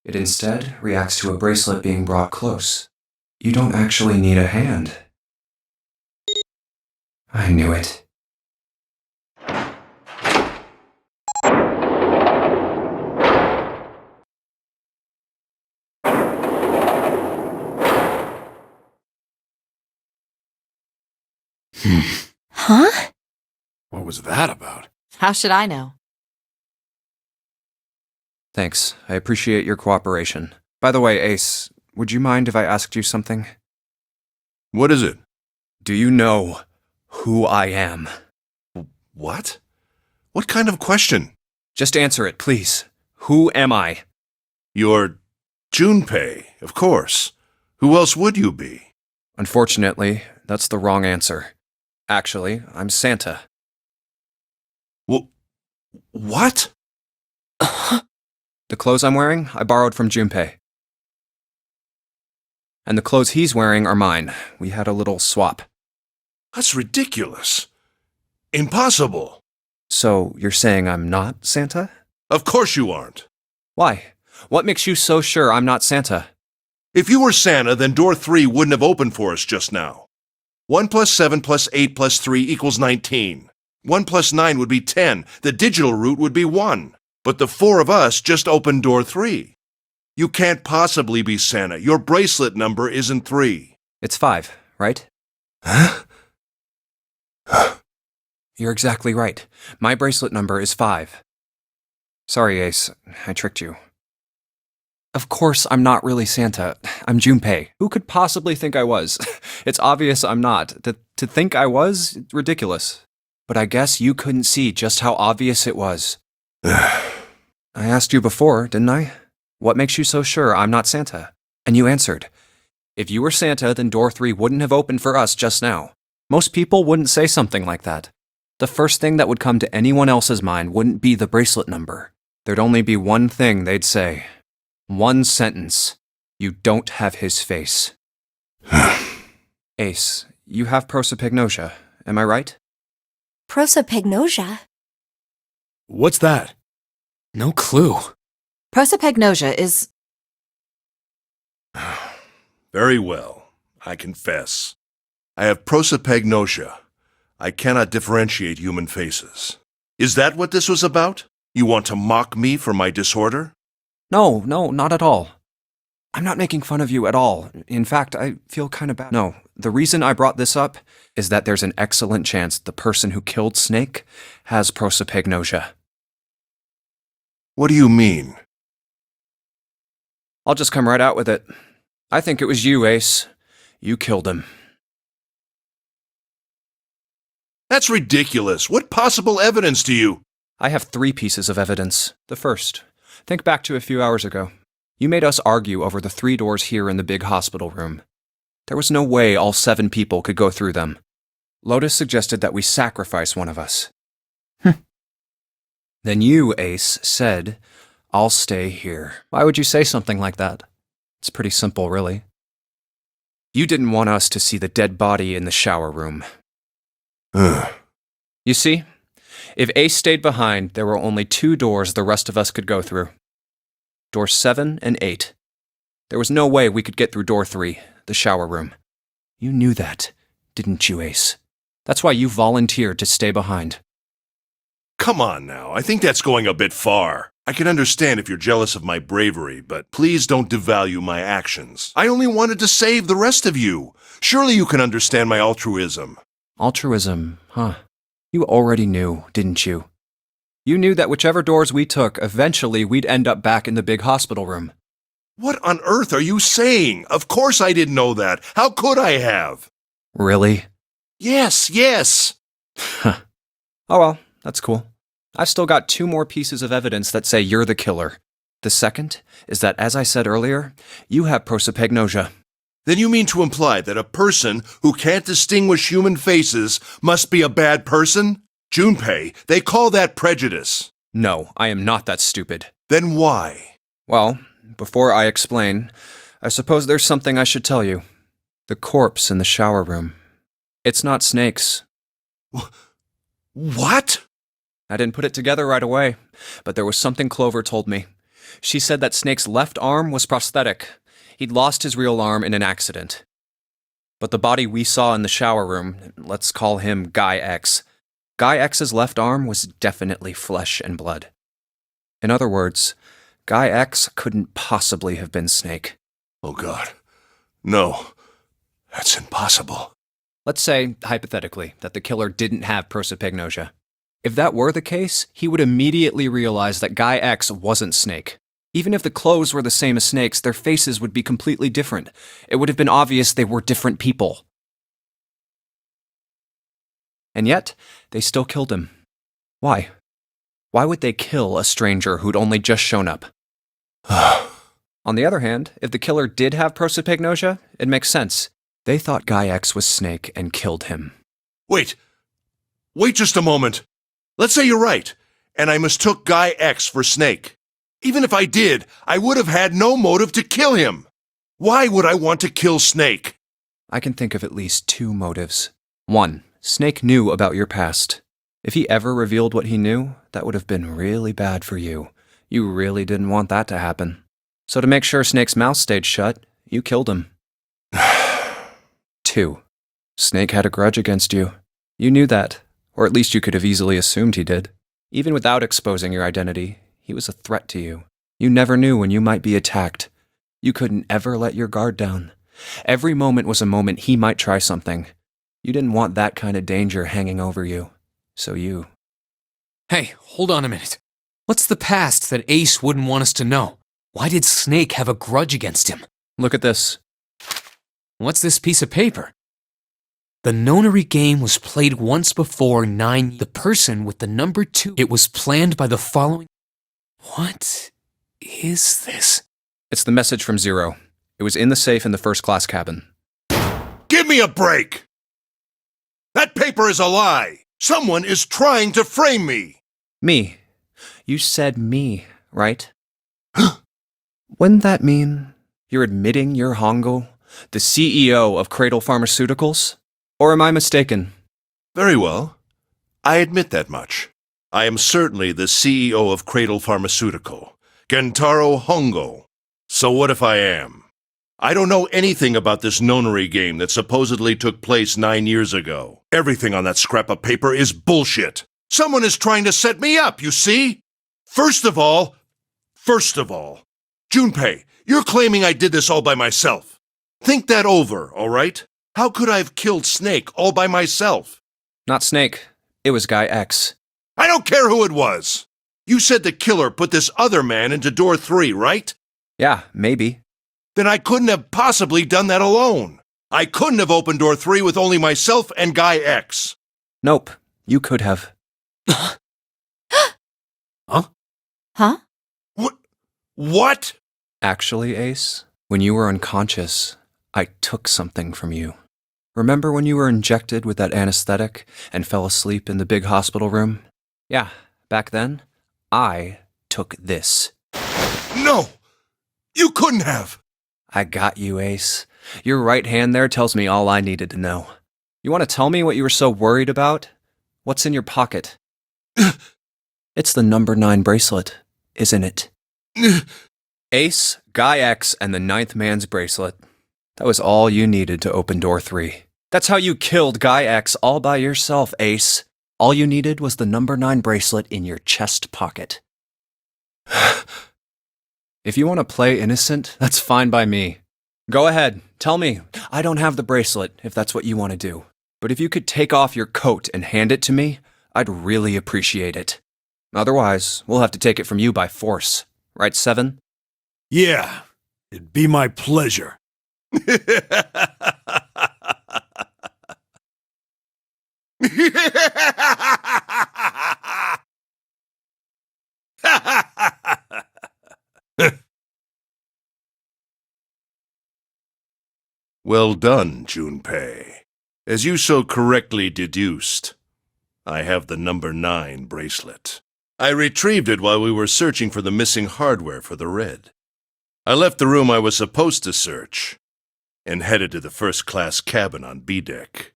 It instead reacts to a bracelet being brought close. You don't actually need a hand. I knew it. Huh? What was that about? How should I know? Thanks. I appreciate your cooperation. By the way, Ace, would you mind if I asked you something? What is it? Do you know who I am? What? What kind of question? Just answer it, please. Who am I? You're Junpei, of course. Who else would you be? Unfortunately, that's the wrong answer. Actually, I'm Santa. Well, what? The clothes I'm wearing, I borrowed from Junpei. And the clothes he's wearing are mine. We had a little swap. That's ridiculous. Impossible. So, you're saying I'm not Santa? Of course you aren't. Why? What makes you so sure I'm not Santa? If you were Santa, then door 3 wouldn't have opened for us just now. 1 plus 7 plus 8 plus 3 equals 19. 1 plus 9 would be 10. The digital route would be 1. But the 4 of us just opened door 3. You can't possibly be Santa. Your bracelet number isn't 3. It's 5, right? Huh? You're exactly right. My bracelet number is 5. Sorry, Ace. I tricked you. Of course, I'm not really Santa. I'm Junpei. Who could possibly think I was? It's obvious I'm not. To think I was? Ridiculous. But I guess you couldn't see just how obvious it was. I asked you before, didn't I? What makes you so sure I'm not Santa? And you answered. If you were Santa, then door 3 wouldn't have opened for us just now. Most people wouldn't say something like that. The first thing that would come to anyone else's mind wouldn't be the bracelet number. There'd only be one thing they'd say. One sentence. You don't have his face. Ace, you have prosopagnosia, am I right? Prosopagnosia? What's that? No clue. Prosopagnosia is. Very well. I confess. I have prosopagnosia. I cannot differentiate human faces. Is that what this was about? You want to mock me for my disorder? No, not at all. I'm not making fun of you at all. In fact, I feel kind of bad. No, the reason I brought this up is that there's an excellent chance the person who killed Snake has prosopagnosia. What do you mean? I'll just come right out with it. I think it was you, Ace. You killed him. That's ridiculous. What possible evidence do you... I have 3 pieces of evidence. The first, think back to a few hours ago. You made us argue over the 3 doors here in the big hospital room. There was no way all 7 people could go through them. Lotus suggested that we sacrifice one of us. Then you, Ace, said, I'll stay here. Why would you say something like that? It's pretty simple, really. You didn't want us to see the dead body in the shower room. You see, if Ace stayed behind, there were only 2 doors the rest of us could go through. Doors 7 and 8. There was no way we could get through door 3, the shower room. You knew that, didn't you, Ace? That's why you volunteered to stay behind. Come on now, I think that's going a bit far. I can understand if you're jealous of my bravery, but please don't devalue my actions. I only wanted to save the rest of you. Surely you can understand my altruism. Altruism, huh? You already knew, didn't you? You knew that whichever doors we took, eventually we'd end up back in the big hospital room. What on earth are you saying? Of course I didn't know that. How could I have? Really? Yes. Oh well, that's cool. I've still got 2 more pieces of evidence that say you're the killer. The second is that, as I said earlier, you have prosopagnosia. Then you mean to imply that a person who can't distinguish human faces must be a bad person? Junpei, they call that prejudice. No, I am not that stupid. Then why? Well, before I explain, I suppose there's something I should tell you. The corpse in the shower room. It's not Snake's. What? I didn't put it together right away, but there was something Clover told me. She said that Snake's left arm was prosthetic. He'd lost his real arm in an accident. But the body we saw in the shower room, let's call him Guy X. Guy X's left arm was definitely flesh and blood. In other words, Guy X couldn't possibly have been Snake. Oh God. No. That's impossible. Let's say, hypothetically, that the killer didn't have prosopagnosia. If that were the case, he would immediately realize that Guy X wasn't Snake. Even if the clothes were the same as Snake's, their faces would be completely different. It would have been obvious they were different people. And yet, they still killed him. Why? Why would they kill a stranger who'd only just shown up? On the other hand, if the killer did have prosopagnosia, it makes sense. They thought Guy X was Snake and killed him. Wait just a moment. Let's say you're right, and I mistook Guy X for Snake. Even if I did, I would have had no motive to kill him. Why would I want to kill Snake? I can think of at least 2 motives. 1, Snake knew about your past. If he ever revealed what he knew, that would have been really bad for you. You really didn't want that to happen. So to make sure Snake's mouth stayed shut, you killed him. 2, Snake had a grudge against you. You knew that, or at least you could have easily assumed he did. Even without exposing your identity, he was a threat to you. You never knew when you might be attacked. You couldn't ever let your guard down. Every moment was a moment he might try something. You didn't want that kind of danger hanging over you. So you. Hey, hold on a minute. What's the past that Ace wouldn't want us to know? Why did Snake have a grudge against him? Look at this. What's this piece of paper? The nonary game was played once before 9. The person with the number 2. It was planned by the following. What is this? It's the message from Zero. It was in the safe in the first-class cabin. Give me a break! That paper is a lie! Someone is trying to frame me! Me. You said me, right? Wouldn't that mean you're admitting you're Hongo, the CEO of Cradle Pharmaceuticals? Or am I mistaken? Very well. I admit that much. I am certainly the CEO of Cradle Pharmaceutical, Gentaro Hongo. So what if I am? I don't know anything about this nonary game that supposedly took place 9 years ago. Everything on that scrap of paper is bullshit. Someone is trying to set me up, you see? First of all, Junpei, you're claiming I did this all by myself. Think that over, all right? How could I have killed Snake all by myself? Not Snake. It was Guy X. I don't care who it was. You said the killer put this other man into door 3, right? Yeah, maybe. Then I couldn't have possibly done that alone. I couldn't have opened door 3 with only myself and Guy X. Nope. You could have. Huh? What? Actually, Ace, when you were unconscious, I took something from you. Remember when you were injected with that anesthetic and fell asleep in the big hospital room? Yeah, back then, I took this. No! You couldn't have! I got you, Ace. Your right hand there tells me all I needed to know. You want to tell me what you were so worried about? What's in your pocket? It's the number 9 bracelet, isn't it? Ace, Guy X, and the 9th man's bracelet. That was all you needed to open door 3. That's how you killed Guy X all by yourself, Ace. All you needed was the number 9 bracelet in your chest pocket. If you want to play innocent, that's fine by me. Go ahead, tell me. I don't have the bracelet, if that's what you want to do. But if you could take off your coat and hand it to me, I'd really appreciate it. Otherwise, we'll have to take it from you by force. Right, Seven? Yeah, it'd be my pleasure. Well done, Junpei. As you so correctly deduced, I have the number 9 bracelet. I retrieved it while we were searching for the missing hardware for the Red. I left the room I was supposed to search and headed to the first-class cabin on B-deck.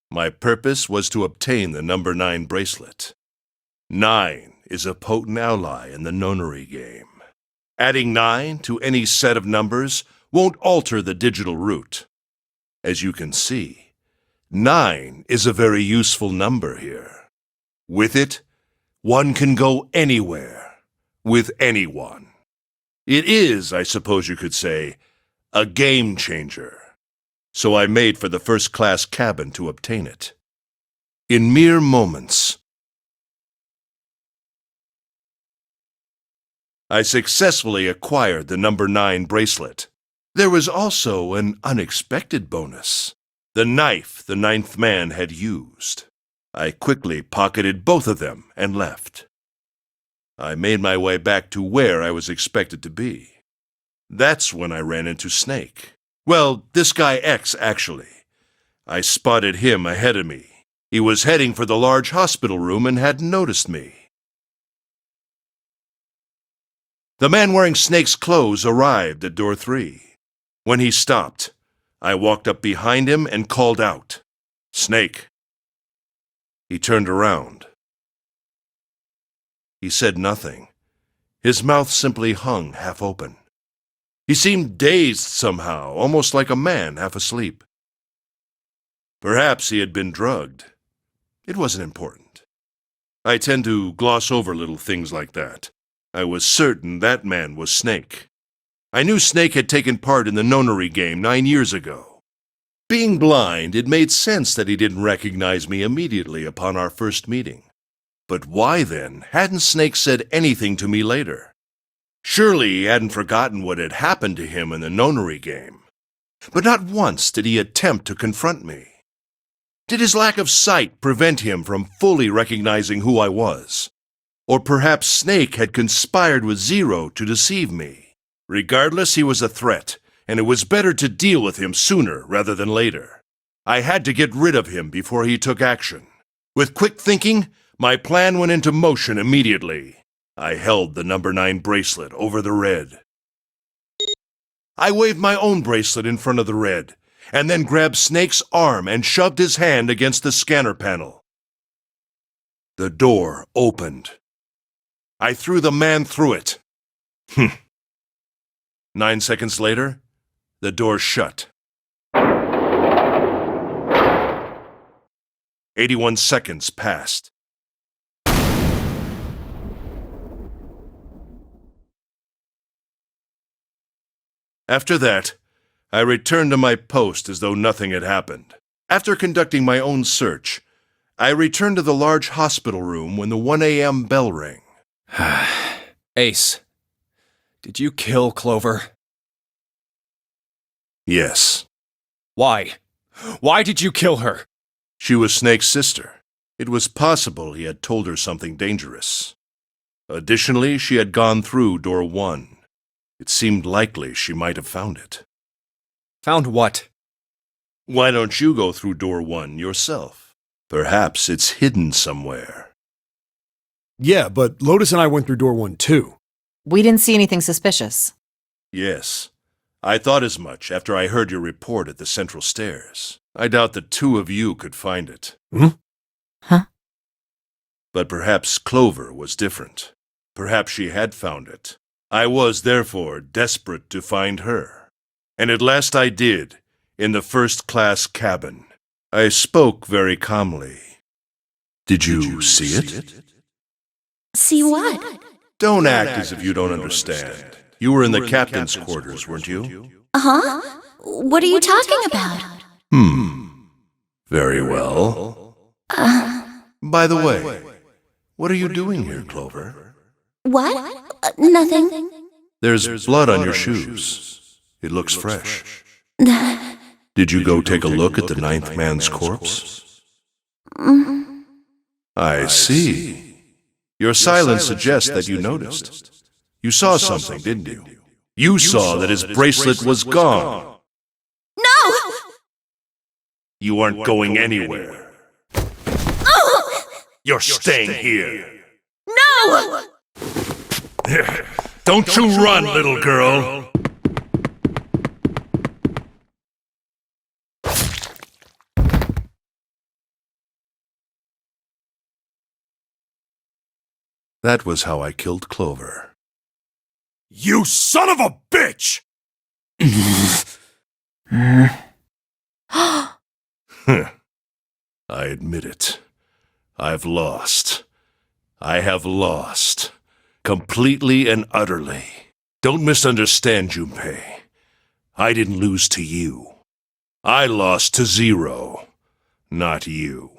My purpose was to obtain the number 9 bracelet. 9 is a potent ally in the nonary game. Adding 9 to any set of numbers won't alter the digital root. As you can see, 9 is a very useful number here. With it, one can go anywhere, with anyone. It is, I suppose you could say, a game changer. So I made for the first-class cabin to obtain it. In mere moments, I successfully acquired the number 9 bracelet. There was also an unexpected bonus. The knife the 9th man had used. I quickly pocketed both of them and left. I made my way back to where I was expected to be. That's when I ran into Snake. Well, this guy X, actually. I spotted him ahead of me. He was heading for the large hospital room and hadn't noticed me. The man wearing Snake's clothes arrived at door 3. When he stopped, I walked up behind him and called out, "Snake." He turned around. He said nothing. His mouth simply hung half open. He seemed dazed somehow, almost like a man half asleep. Perhaps he had been drugged. It wasn't important. I tend to gloss over little things like that. I was certain that man was Snake. I knew Snake had taken part in the nonary game 9 years ago. Being blind, it made sense that he didn't recognize me immediately upon our first meeting. But why, then, hadn't Snake said anything to me later? Surely he hadn't forgotten what had happened to him in the nonary game. But not once did he attempt to confront me. Did his lack of sight prevent him from fully recognizing who I was? Or perhaps Snake had conspired with Zero to deceive me. Regardless, he was a threat, and it was better to deal with him sooner rather than later. I had to get rid of him before he took action. With quick thinking, my plan went into motion immediately. I held the number 9 bracelet over the red. I waved my own bracelet in front of the red, and then grabbed Snake's arm and shoved his hand against the scanner panel. The door opened. I threw the man through it. 9 seconds later, the door shut. 81 seconds passed. After that, I returned to my post as though nothing had happened. After conducting my own search, I returned to the large hospital room when the 1 a.m. bell rang. Ace, did you kill Clover? Yes. Why? Why did you kill her? She was Snake's sister. It was possible he had told her something dangerous. Additionally, she had gone through door 1. It seemed likely she might have found it. Found what? Why don't you go through door 1 yourself? Perhaps it's hidden somewhere. Yeah, but Lotus and I went through door 1 too. We didn't see anything suspicious. Yes. I thought as much after I heard your report at the central stairs. I doubt the two of you could find it. Huh? But perhaps Clover was different. Perhaps she had found it. I was, therefore, desperate to find her. And at last I did, in the first-class cabin. I spoke very calmly. Did you see it? See what? Don't act as if you don't understand. You were in the captain's quarters, weren't you? Huh? What are you talking about? Very well. By the way, what are you doing here, Clover? What? Nothing. There's blood on your shoes. It looks fresh. Did you go take a look at the 9th man's corpse? I see. Your silence suggests that you noticed. You saw something, didn't you? You saw that his bracelet was gone. No! You aren't going anywhere. You're staying here. No! Don't you run, little girl. That was how I killed Clover. You son of a bitch! I admit it. I've lost. I have lost. Completely and utterly. Don't misunderstand, Junpei. I didn't lose to you. I lost to Zero, not you.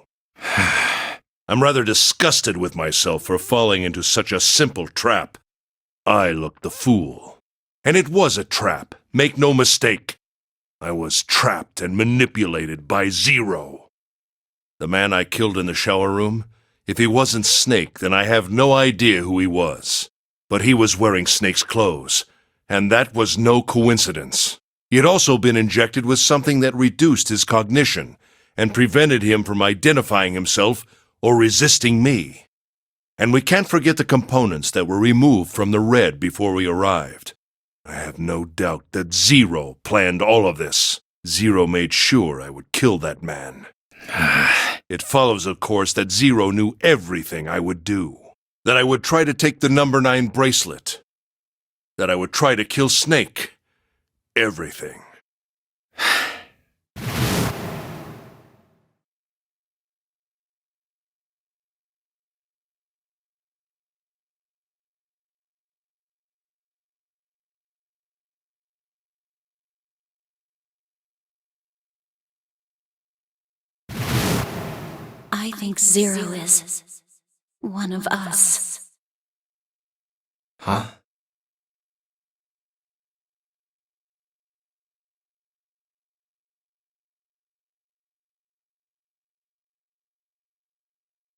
I'm rather disgusted with myself for falling into such a simple trap. I looked the fool. And it was a trap, make no mistake. I was trapped and manipulated by Zero. The man I killed in the shower room, if he wasn't Snake, then I have no idea who he was. But he was wearing Snake's clothes, and that was no coincidence. He had also been injected with something that reduced his cognition and prevented him from identifying himself or resisting me. And we can't forget the components that were removed from the red before we arrived. I have no doubt that Zero planned all of this. Zero made sure I would kill that man. It follows, of course, that Zero knew everything I would do. That I would try to take the number 9 bracelet. That I would try to kill Snake. Everything. I think Zero is one of us. Huh?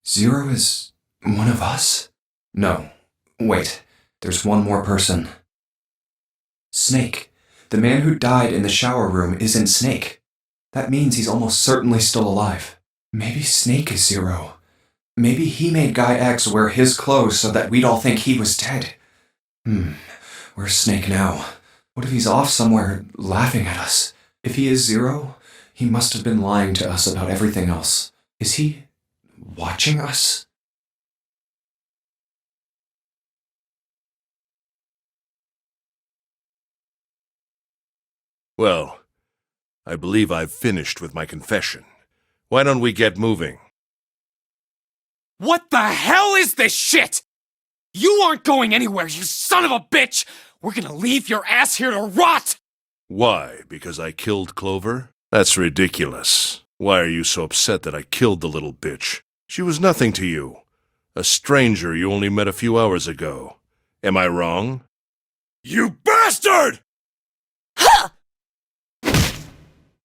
Zero is one of us? No. Wait, there's one more person. Snake. The man who died in the shower room isn't Snake. That means he's almost certainly still alive. Maybe Snake is Zero. Maybe he made Guy X wear his clothes so that we'd all think he was dead. Where's Snake now? What if he's off somewhere laughing at us? If he is Zero, he must have been lying to us about everything else. Is he watching us? Well, I believe I've finished with my confession. Why don't we get moving? What the hell is this shit? You aren't going anywhere, you son of a bitch! We're gonna leave your ass here to rot! Why? Because I killed Clover? That's ridiculous. Why are you so upset that I killed the little bitch? She was nothing to you. A stranger you only met a few hours ago. Am I wrong? You bastard!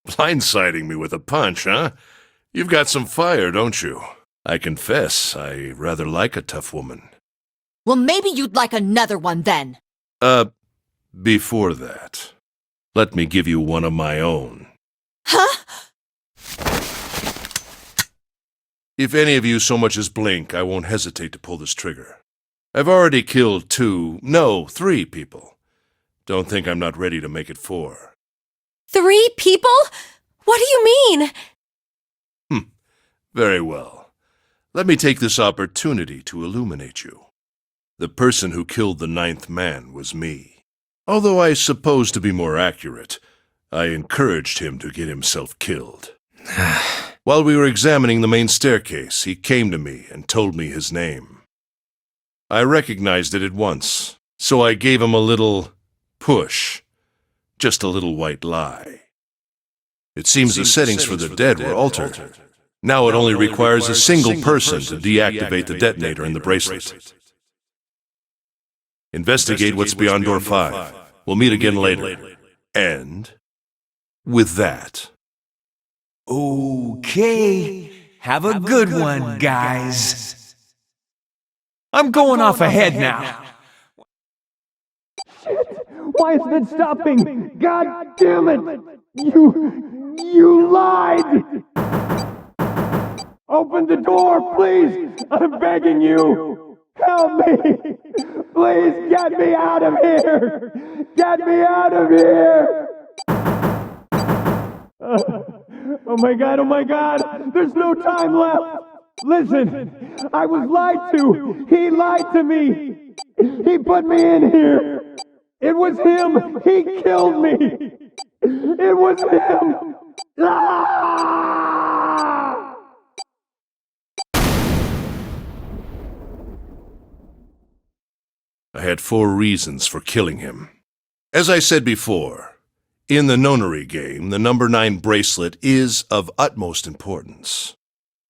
Blindsiding me with a punch, huh? You've got some fire, don't you? I confess, I rather like a tough woman. Well, maybe you'd like another one then. Before that, let me give you one of my own. Huh? If any of you so much as blink, I won't hesitate to pull this trigger. I've already killed 3 people. Don't think I'm not ready to make it 4. 3 people? What do you mean? Very well. Let me take this opportunity to illuminate you. The person who killed the 9th man was me. Although I suppose to be more accurate, I encouraged him to get himself killed. While we were examining the main staircase, he came to me and told me his name. I recognized it at once, so I gave him a little push. Just a little white lie. It seems the settings for the dead were altered. Now it only requires a single person to deactivate the detonator in the bracelet. Investigate what's beyond door 5. We'll meet again later. And with that... Okay, have a good one, guys. I'm going off ahead now. Why is it stopping? God damn it! You lied! Open the door, please! I'm begging you! Help me! Please get me out of here! Get me out of here! Oh my god, there's no time left! Listen, I was lied to! He lied to me! He put me in here! It was him! He killed me! It was him! Ah! I had 4 reasons for killing him. As I said before, in the nonary game, the number 9 bracelet is of utmost importance.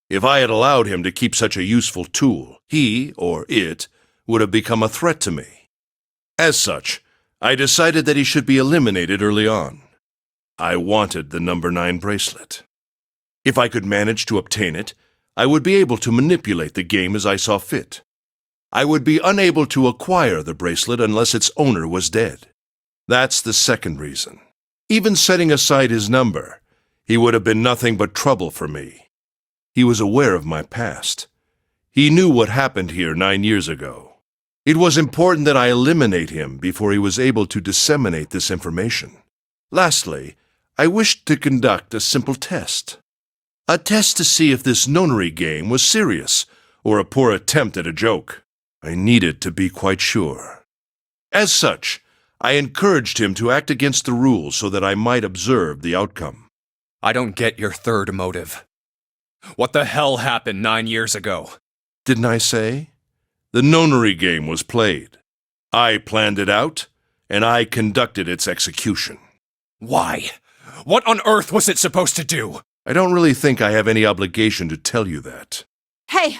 If I had allowed him to keep such a useful tool, he, or it, would have become a threat to me. As such, I decided that he should be eliminated early on. I wanted the number 9 bracelet. If I could manage to obtain it, I would be able to manipulate the game as I saw fit. I would be unable to acquire the bracelet unless its owner was dead. That's the second reason. Even setting aside his number, he would have been nothing but trouble for me. He was aware of my past. He knew what happened here 9 years ago. It was important that I eliminate him before he was able to disseminate this information. Lastly, I wished to conduct a simple test. A test to see if this nonary game was serious or a poor attempt at a joke. I needed to be quite sure. As such, I encouraged him to act against the rules so that I might observe the outcome. I don't get your third motive. What the hell happened 9 years ago? Didn't I say? The nonary game was played. I planned it out, and I conducted its execution. Why? What on earth was it supposed to do? I don't really think I have any obligation to tell you that. Hey,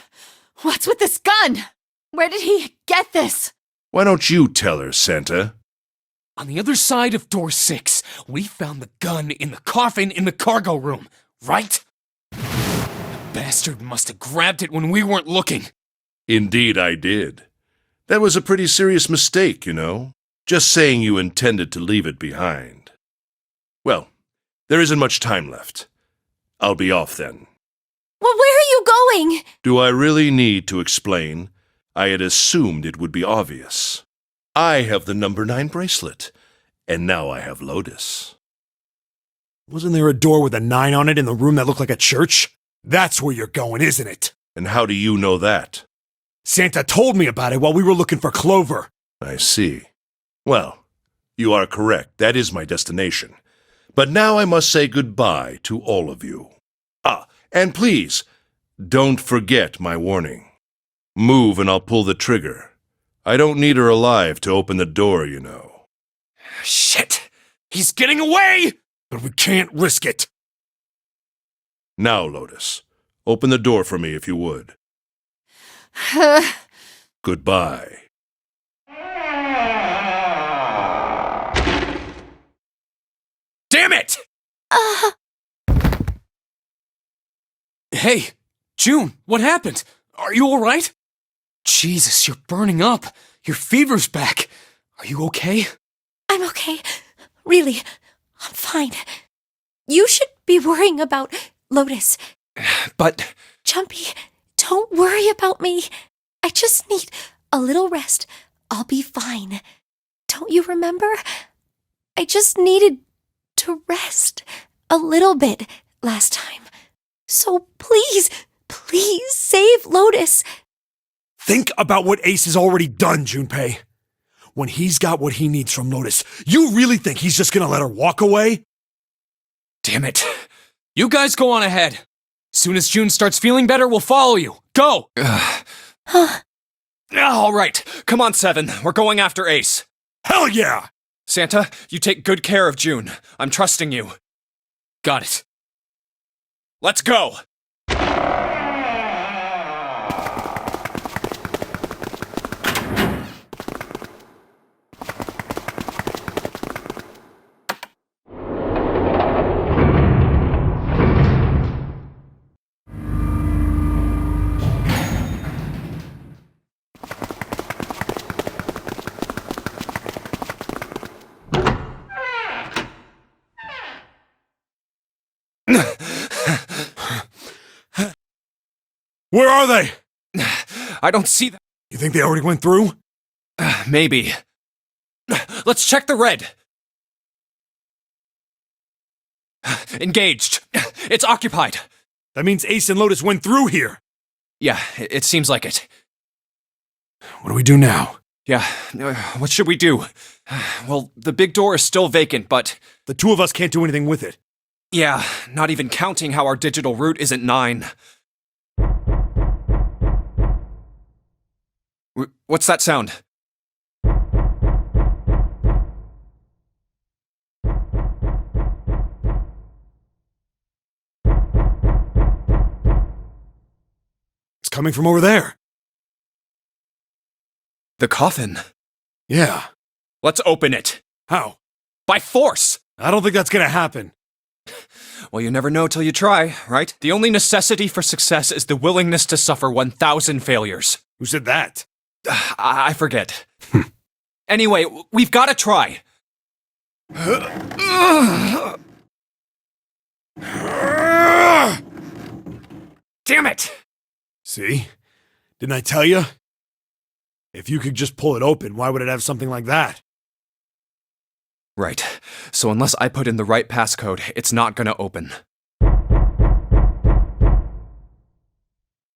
what's with this gun? Where did he get this? Why don't you tell her, Santa? On the other side of door 6, we found the gun in the coffin in the cargo room, right? The bastard must have grabbed it when we weren't looking. Indeed I did. That was a pretty serious mistake, you know. Just saying you intended to leave it behind. Well, there isn't much time left. I'll be off then. Well, where are you going? Do I really need to explain? I had assumed it would be obvious. I have the number 9 bracelet, and now I have Lotus. Wasn't there a door with a 9 on it in the room that looked like a church? That's where you're going, isn't it? And how do you know that? Santa told me about it while we were looking for Clover. I see. Well, you are correct. That is my destination. But now I must say goodbye to all of you. Ah, and please, don't forget my warning. Move and I'll pull the trigger. I don't need her alive to open the door, you know. Shit! He's getting away! But we can't risk it. Now, Lotus, open the door for me if you would. Goodbye. Damn it! Hey, June, what happened? Are you alright? Jesus, you're burning up. Your fever's back. Are you okay? I'm okay. Really, I'm fine. You should be worrying about Lotus. But Jumpy, don't worry about me. I just need a little rest. I'll be fine. Don't you remember? I just needed to rest a little bit last time. So please, please save Lotus. Think about what Ace has already done, Junpei. When he's got what he needs from Lotus, you really think he's just gonna let her walk away? Damn it. You guys go on ahead. Soon as June starts feeling better, we'll follow you. Go! All right. Come on, 7. We're going after Ace. Hell yeah! Santa, you take good care of June. I'm trusting you. Got it. Let's go! Where are they? I don't see them. You think they already went through? Maybe. Let's check the red. Engaged. It's occupied. That means Ace and Lotus went through here. Yeah, it seems like it. What do we do now? Yeah, what should we do? Well, the big door is still vacant, but... The two of us can't do anything with it. Yeah, not even counting how our digital route isn't 9. What's that sound? It's coming from over there. The coffin. Yeah. Let's open it. How? By force! I don't think that's gonna happen. Well, you never know till you try, right? The only necessity for success is the willingness to suffer 1,000 failures. Who said that? I forget. Anyway, we've got to try. Damn it! See? Didn't I tell you? If you could just pull it open, why would it have something like that? Right. So unless I put in the right passcode, it's not gonna open.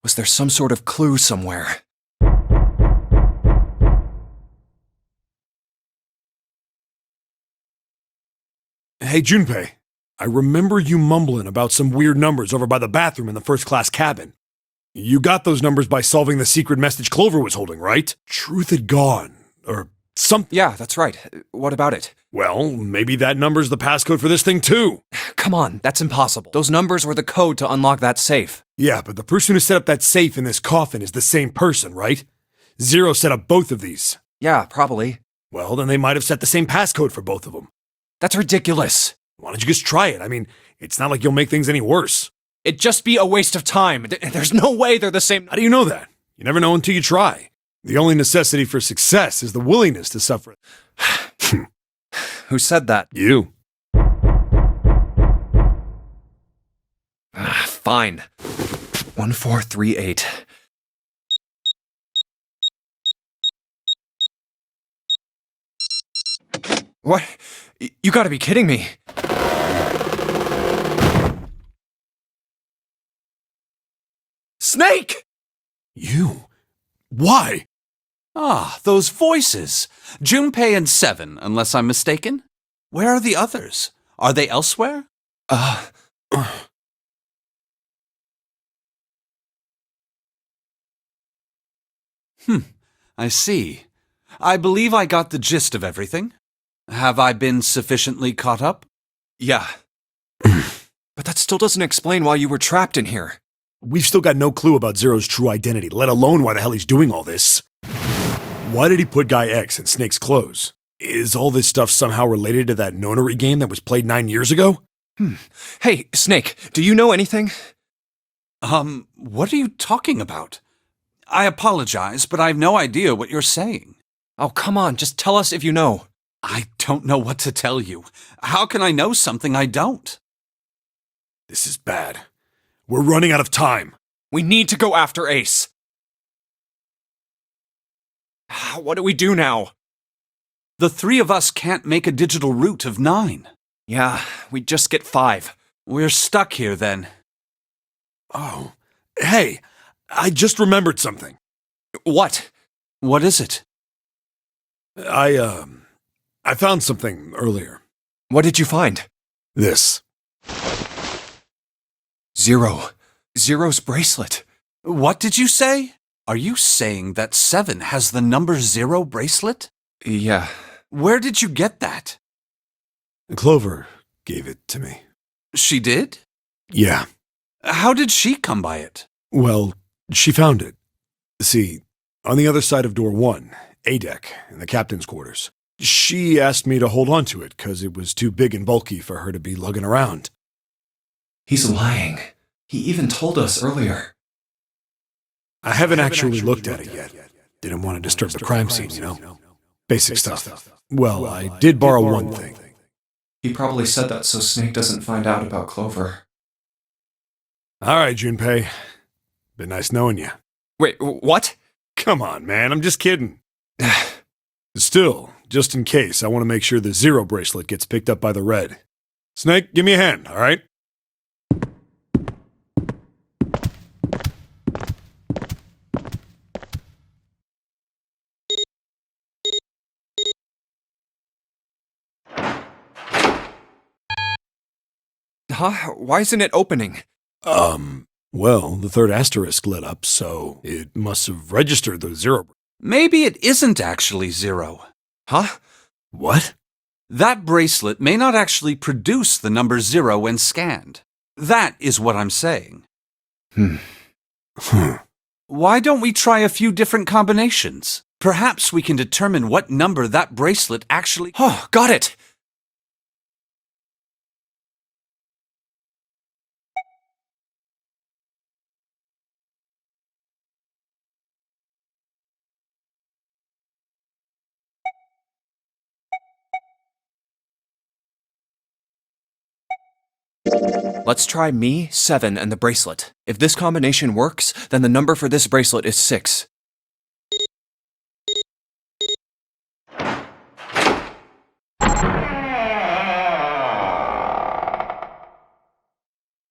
Was there some sort of clue somewhere? Hey, Junpei. I remember you mumbling about some weird numbers over by the bathroom in the first-class cabin. You got those numbers by solving the secret message Clover was holding, right? Truth had gone. Or Yeah, that's right. What about it? Well, maybe that number's the passcode for this thing too. Come on, that's impossible. Those numbers were the code to unlock that safe. Yeah, but the person who set up that safe in this coffin is the same person, right? Zero set up both of these. Yeah, probably. Well, then they might have set the same passcode for both of them. That's ridiculous. Why don't you just try it? I mean, it's not like you'll make things any worse. It'd just be a waste of time. There's no way they're the same. How do you know that? You never know until you try. The only necessity for success is the willingness to suffer. Who said that? You. Fine. 1438. What? You gotta be kidding me. Snake! You? Why? Ah, those voices. Junpei and Seven, unless I'm mistaken. Where are the others? Are they elsewhere? I see. I believe I got the gist of everything. Have I been sufficiently caught up? Yeah. But that still doesn't explain why you were trapped in here. We've still got no clue about Zero's true identity, let alone why the hell he's doing all this. Why did he put Guy X in Snake's clothes? Is all this stuff somehow related to that nonary game that was played 9 years ago? Hey, Snake, do you know anything? What are you talking about? I apologize, but I have no idea what you're saying. Oh, come on, just tell us if you know. I don't know what to tell you. How can I know something I don't? This is bad. We're running out of time. We need to go after Ace. What do we do now? The three of us can't make a digital route of 9. Yeah, we just get 5. We're stuck here then. Oh, hey, I just remembered something. What? What is it? I found something earlier. What did you find? This. Zero. Zero's bracelet. What did you say? Are you saying that 7 has the number 0 bracelet? Yeah. Where did you get that? Clover gave it to me. She did? Yeah. How did she come by it? Well, she found it. See, on the other side of door 1, A deck, in the captain's quarters. She asked me to hold on to it because it was too big and bulky for her to be lugging around. He's lying. He even told us earlier. I haven't actually looked at it yet. Didn't want to disturb the crime scene, you know? Basic stuff. Well, I did borrow one thing. He probably said that so Snake doesn't find out about Clover. All right, Junpei. Been nice knowing you. Wait, what? Come on, man. I'm just kidding. Still, just in case, I want to make sure the 0 bracelet gets picked up by the red. Snake, give me a hand, all right? Huh? Why isn't it opening? Well, the third asterisk lit up, so it must have registered the 0. Maybe it isn't actually 0. Huh? What? That bracelet may not actually produce the number 0 when scanned. That is what I'm saying. Why don't we try a few different combinations? Perhaps we can determine what number that bracelet actually... Oh, got it! Let's try me, 7, and the bracelet. If this combination works, then the number for this bracelet is 6.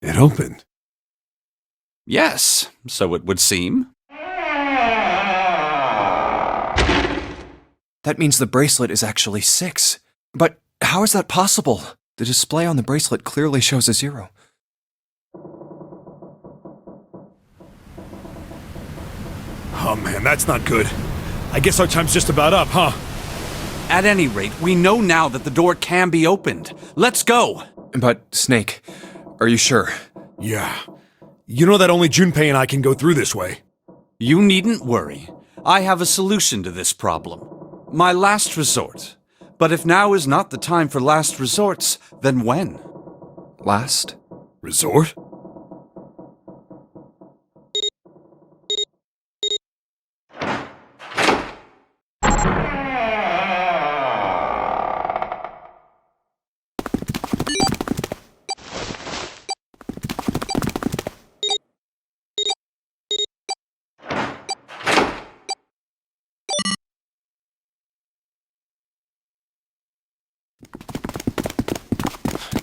It opened. Yes, so it would seem. That means the bracelet is actually 6. But how is that possible? The display on the bracelet clearly shows a 0. Oh man, that's not good. I guess our time's just about up, huh? At any rate, we know now that the door can be opened. Let's go! But, Snake, are you sure? Yeah. You know that only Junpei and I can go through this way. You needn't worry. I have a solution to this problem. My last resort. But if now is not the time for last resorts, then when? Last? Resort?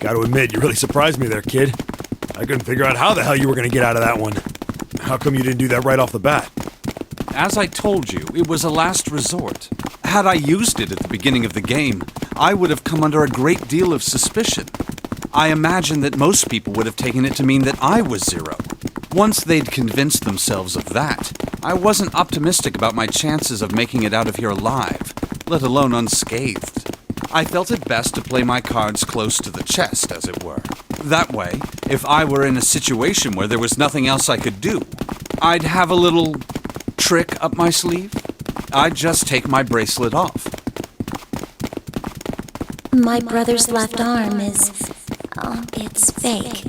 Gotta admit, you really surprised me there, kid. I couldn't figure out how the hell you were gonna get out of that one. How come you didn't do that right off the bat? As I told you, it was a last resort. Had I used it at the beginning of the game, I would have come under a great deal of suspicion. I imagine that most people would have taken it to mean that I was Zero. Once they'd convinced themselves of that, I wasn't optimistic about my chances of making it out of here alive, let alone unscathed. I felt it best to play my cards close to the chest, as it were. That way, if I were in a situation where there was nothing else I could do, I'd have a little trick up my sleeve. I'd just take my bracelet off. My brother's left arm is... it's fake.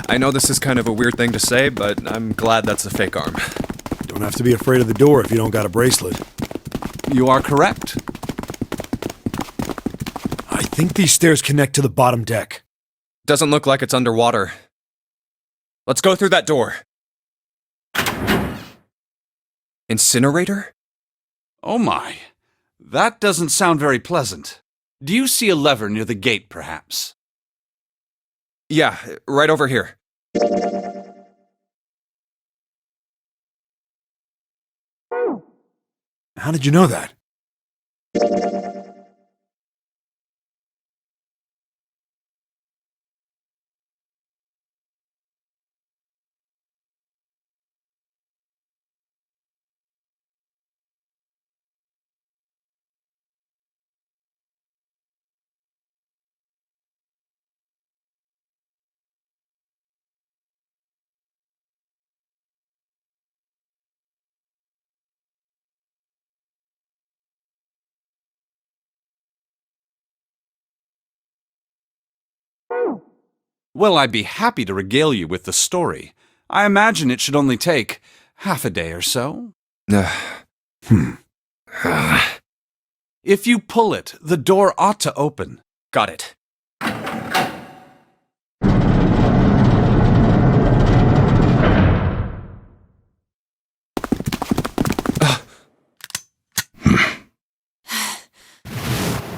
I know this is kind of a weird thing to say, but I'm glad that's a fake arm. Don't have to be afraid of the door if you don't got a bracelet. You are correct. I think these stairs connect to the bottom deck. Doesn't look like it's underwater. Let's go through that door. Incinerator? Oh my. That doesn't sound very pleasant. Do you see a lever near the gate, perhaps? Yeah, right over here. How did you know that? Well, I'd be happy to regale you with the story. I imagine it should only take half a day or so. If you pull it, the door ought to open. Got it.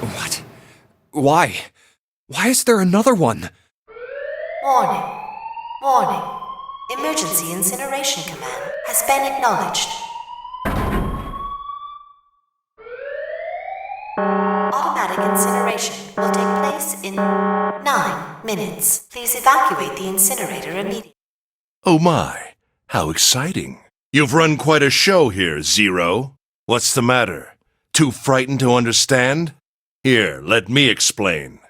What? Why? Why is there another one? Warning. Warning. Emergency incineration command has been acknowledged. Automatic incineration will take place in 9 minutes. Please evacuate the incinerator immediately. Oh my, how exciting. You've run quite a show here, Zero. What's the matter? Too frightened to understand? Here, let me explain.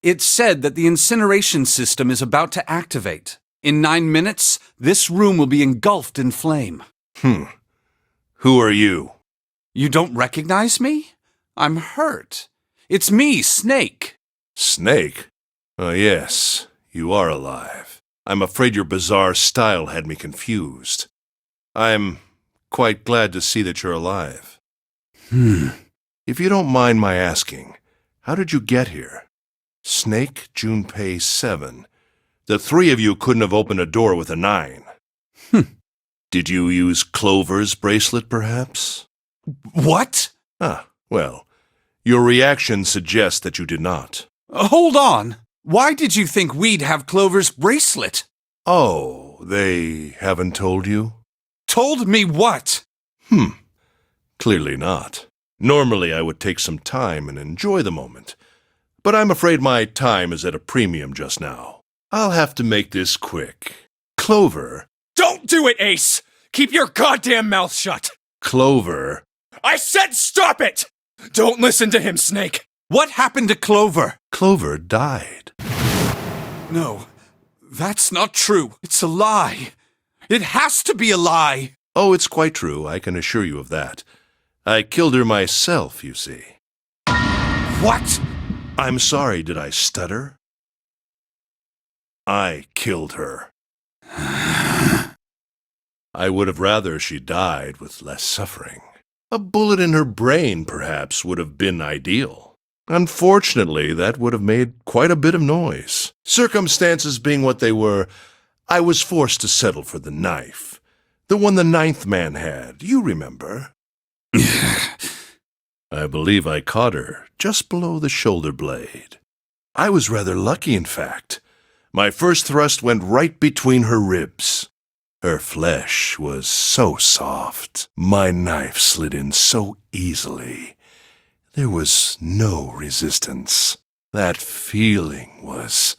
It's said that the incineration system is about to activate. In 9 minutes, this room will be engulfed in flame. Who are you? You don't recognize me? I'm hurt. It's me, Snake. Snake? Oh, yes, you are alive. I'm afraid your bizarre style had me confused. I'm quite glad to see that you're alive. If you don't mind my asking, how did you get here? Snake, Junpei 7. The three of you couldn't have opened a door with a 9. Did you use Clover's bracelet, perhaps? What? Ah, well, your reaction suggests that you did not. Hold on. Why did you think we'd have Clover's bracelet? Oh, they haven't told you? Told me what? Clearly not. Normally I would take some time and enjoy the moment. But I'm afraid my time is at a premium just now. I'll have to make this quick. Clover... Don't do it, Ace! Keep your goddamn mouth shut! Clover... I said stop it! Don't listen to him, Snake! What happened to Clover? Clover died. No, that's not true. It's a lie. It has to be a lie. Oh, it's quite true. I can assure you of that. I killed her myself, you see. What? I'm sorry, did I stutter? I killed her. I would have rather she died with less suffering. A bullet in her brain, perhaps, would have been ideal. Unfortunately, that would have made quite a bit of noise. Circumstances being what they were, I was forced to settle for the knife. The one the ninth man had, you remember. I believe I caught her just below the shoulder blade. I was rather lucky, in fact. My first thrust went right between her ribs. Her flesh was so soft. My knife slid in so easily. There was no resistance. That feeling was...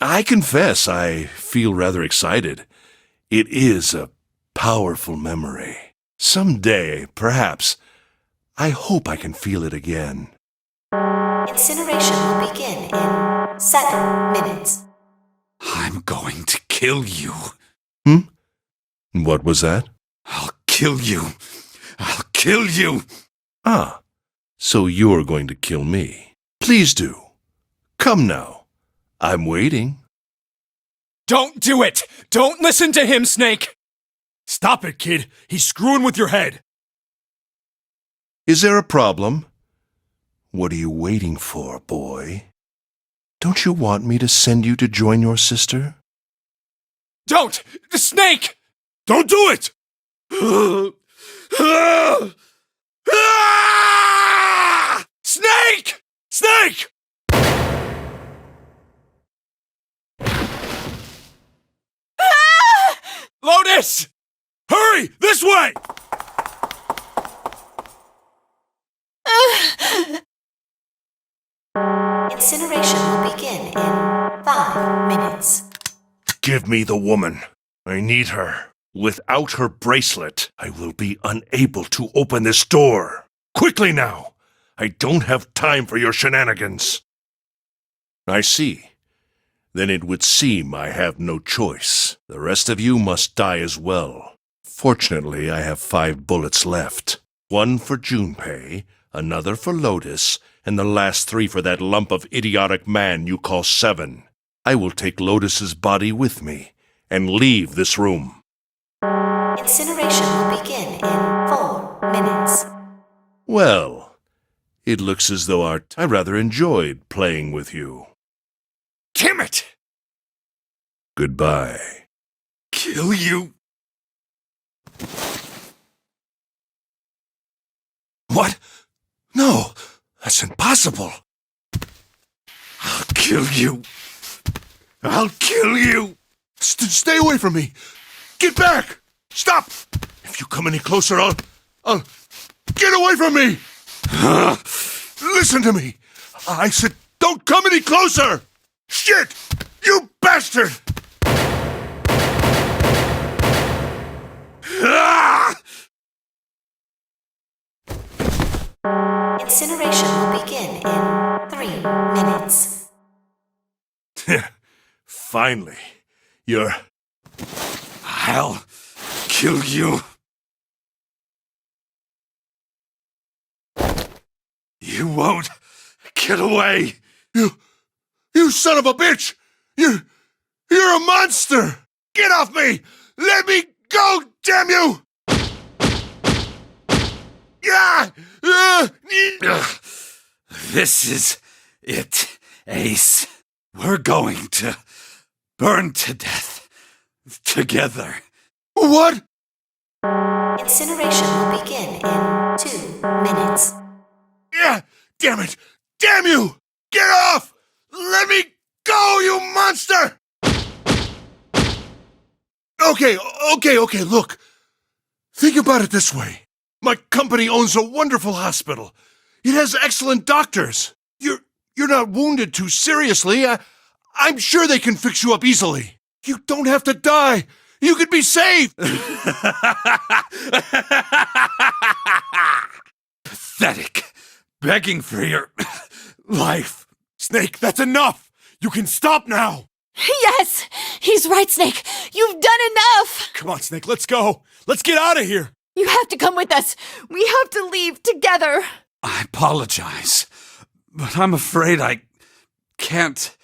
I confess I feel rather excited. It is a powerful memory. Someday, perhaps, I hope I can feel it again. Incineration will begin in 7 minutes. I'm going to kill you. What was that? I'll kill you. I'll kill you. Ah, so you're going to kill me. Please do. Come now. I'm waiting. Don't do it! Don't listen to him, Snake! Stop it, kid. He's screwing with your head. Is there a problem? What are you waiting for, boy? Don't you want me to send you to join your sister? Don't! Snake! Don't do it! Snake! Snake! Lotus! Hurry! This way! Incineration will begin in 5 minutes. Give me the woman. I need her. Without her bracelet, I will be unable to open this door. Quickly now! I don't have time for your shenanigans. I see. Then it would seem I have no choice. The rest of you must die as well. Fortunately, I have 5 bullets left. 1 for Junpei, another for Lotus, and the last 3 for that lump of idiotic man you call Seven. I will take Lotus's body with me and leave this room. Incineration will begin in 4 minutes. Well, it looks as though I rather enjoyed playing with you. Damn it! Goodbye. Kill you. What? No, that's impossible. I'll kill you. I'll kill you. Stay away from me. Get back. Stop. If you come any closer, I'll get away from me. Listen to me. I said, don't come any closer. Shit, you bastard. Incineration will begin in 3 minutes. Finally, you're... I'll kill you. You won't get away. You son of a bitch! You're a monster! Get off me! Let me go, damn you! Yeah! This is it, Ace. We're going to burn to death together. What? Incineration will begin in 2 minutes. Yeah! Damn it! Damn you! Get off! Let me go, you monster! Okay, look. Think about it this way. My company owns a wonderful hospital. It has excellent doctors. You're not wounded too seriously. I'm sure they can fix you up easily. You don't have to die. You could be saved. begging for your life. Snake, that's enough! You can stop now! Yes! He's right, Snake. You've done enough! Come on, Snake, let's go! Let's get out of here! You have to come with us. We have to leave together. I apologize, but I'm afraid I can't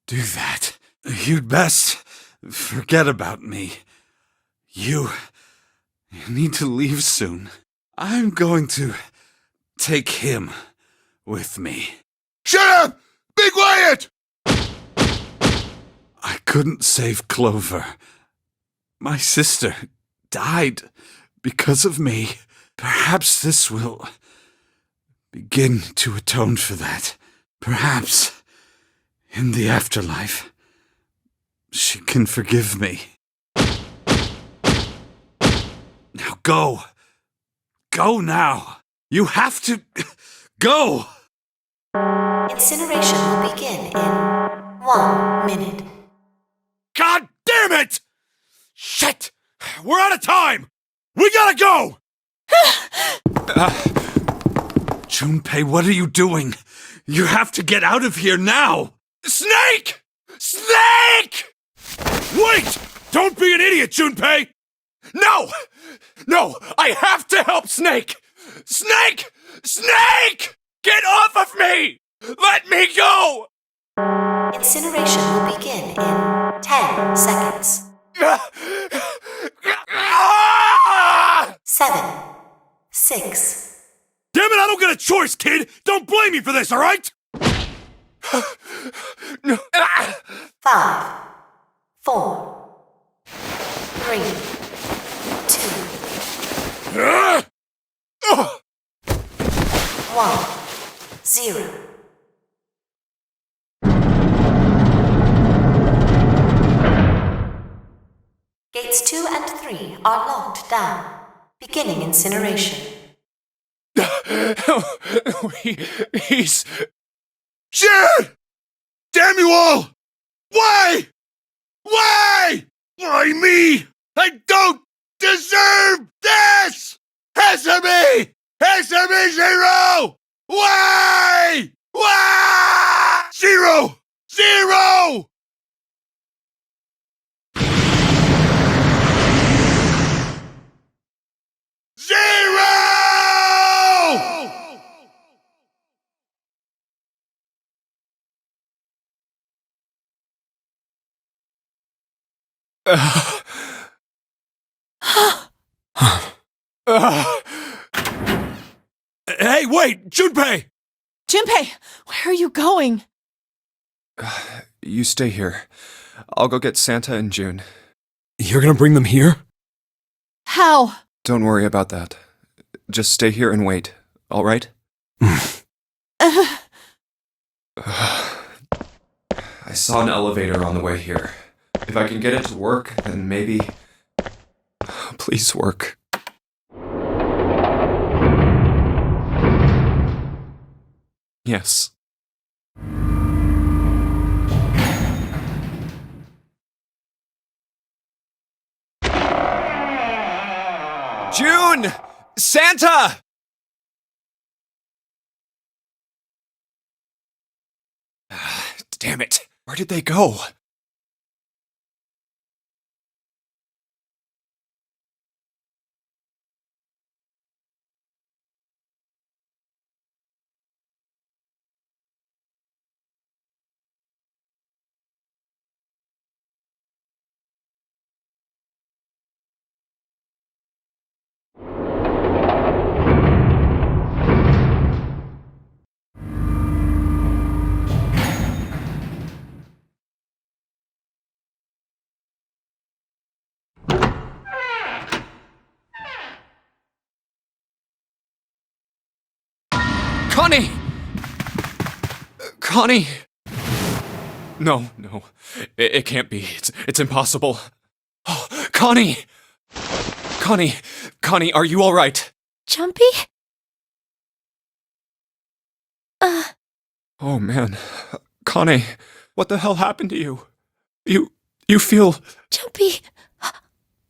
do that. You'd best forget about me. You need to leave soon. I'm going to take him with me. Shut up! Be quiet! I couldn't save Clover. My sister died because of me. Perhaps this will begin to atone for that. Perhaps in the afterlife, she can forgive me. Now go. Go now. You have to go. Incineration will begin in 1 minute. God damn it! Shit! We're out of time! We gotta go! Junpei, what are you doing? You have to get out of here now! Snake! Snake! Wait! Don't be an idiot, Junpei! No! No! I have to help Snake! Snake! Snake! Get off of me! Let me go! Incineration will begin in 10 seconds. 7, 6. Damn it, I don't get a choice, kid! Don't blame me for this, alright? 5, 4, 3, 2, 1, 0. Gates 2 and 3 are locked down. Beginning incineration. He's... Shit! Damn you all! Why? Why? Why me? I don't deserve this! Answer me! Answer me, Zero! Why? Why? Zero! Zero! Zero! Hey, wait! Junpei! Junpei, where are you going? You stay here. I'll go get Santa and June. You're gonna bring them here? How? Don't worry about that. Just stay here and wait, all right? I saw an elevator on the way here. If I can get it to work, then maybe... Please work. Yes. June! Santa! Damn it. Where did they go? Connie! Connie! No. It can't be. It's impossible. Oh, Connie! Connie, are you alright? Jumpy? Oh man. Connie, what the hell happened to you? You feel... Jumpy,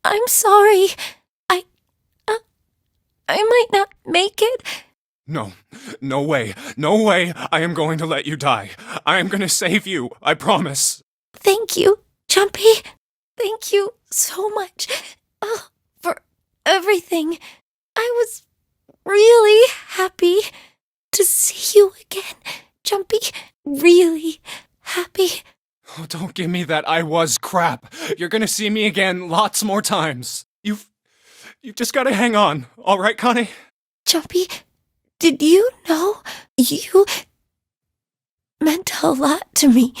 I'm sorry. I might not make it. No, no way, no way I am going to let you die. I am going to save you, I promise. Thank you, Jumpy. Thank you so much for everything. I was really happy to see you again, Jumpy. Really happy. Oh, don't give me that I was crap. You're going to see me again lots more times. You've just got to hang on, all right, Connie? Jumpy, did you know you meant a lot to me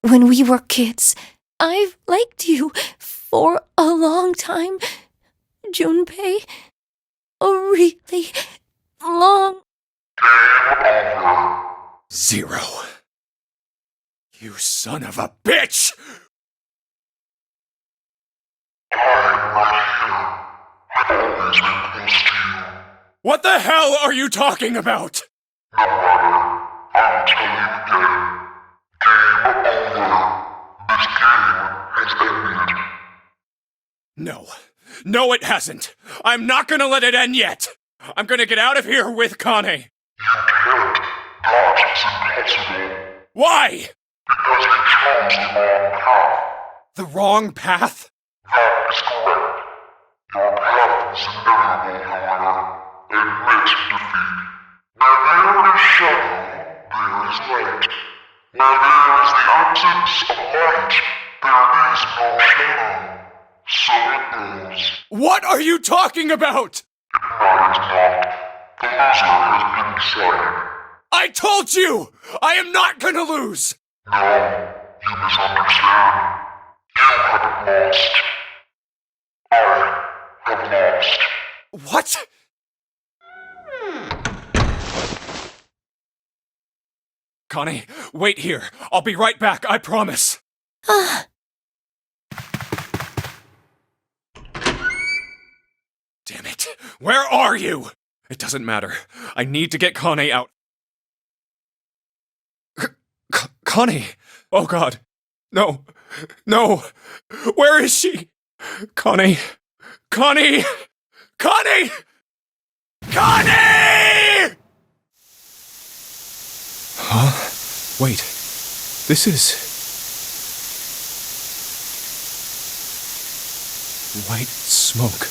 when we were kids? I've liked you for a long time, Junpei. A really long... 0. You son of a bitch! What the hell are you talking about? No. No, it hasn't. I'm not gonna let it end yet. I'm gonna get out of here with Connie. You can't. That is impossible. Why? Because you chose the wrong path. The wrong path? That is correct. Your path is inevitable, however. Admit defeat. Where there is shadow, there is light. Where there is the absence of light, there is no shadow. So it goes. What are you talking about? It matters not. The loser has been decided. I told you! I am not gonna lose! No, you misunderstand. You have lost. I have lost. What? Connie, wait here. I'll be right back, I promise. Damn it. Where are you? It doesn't matter. I need to get Connie out. Connie! Oh God. No. No. Where is she? Connie. Connie! Connie! Connie! Huh? Wait. This is... white smoke.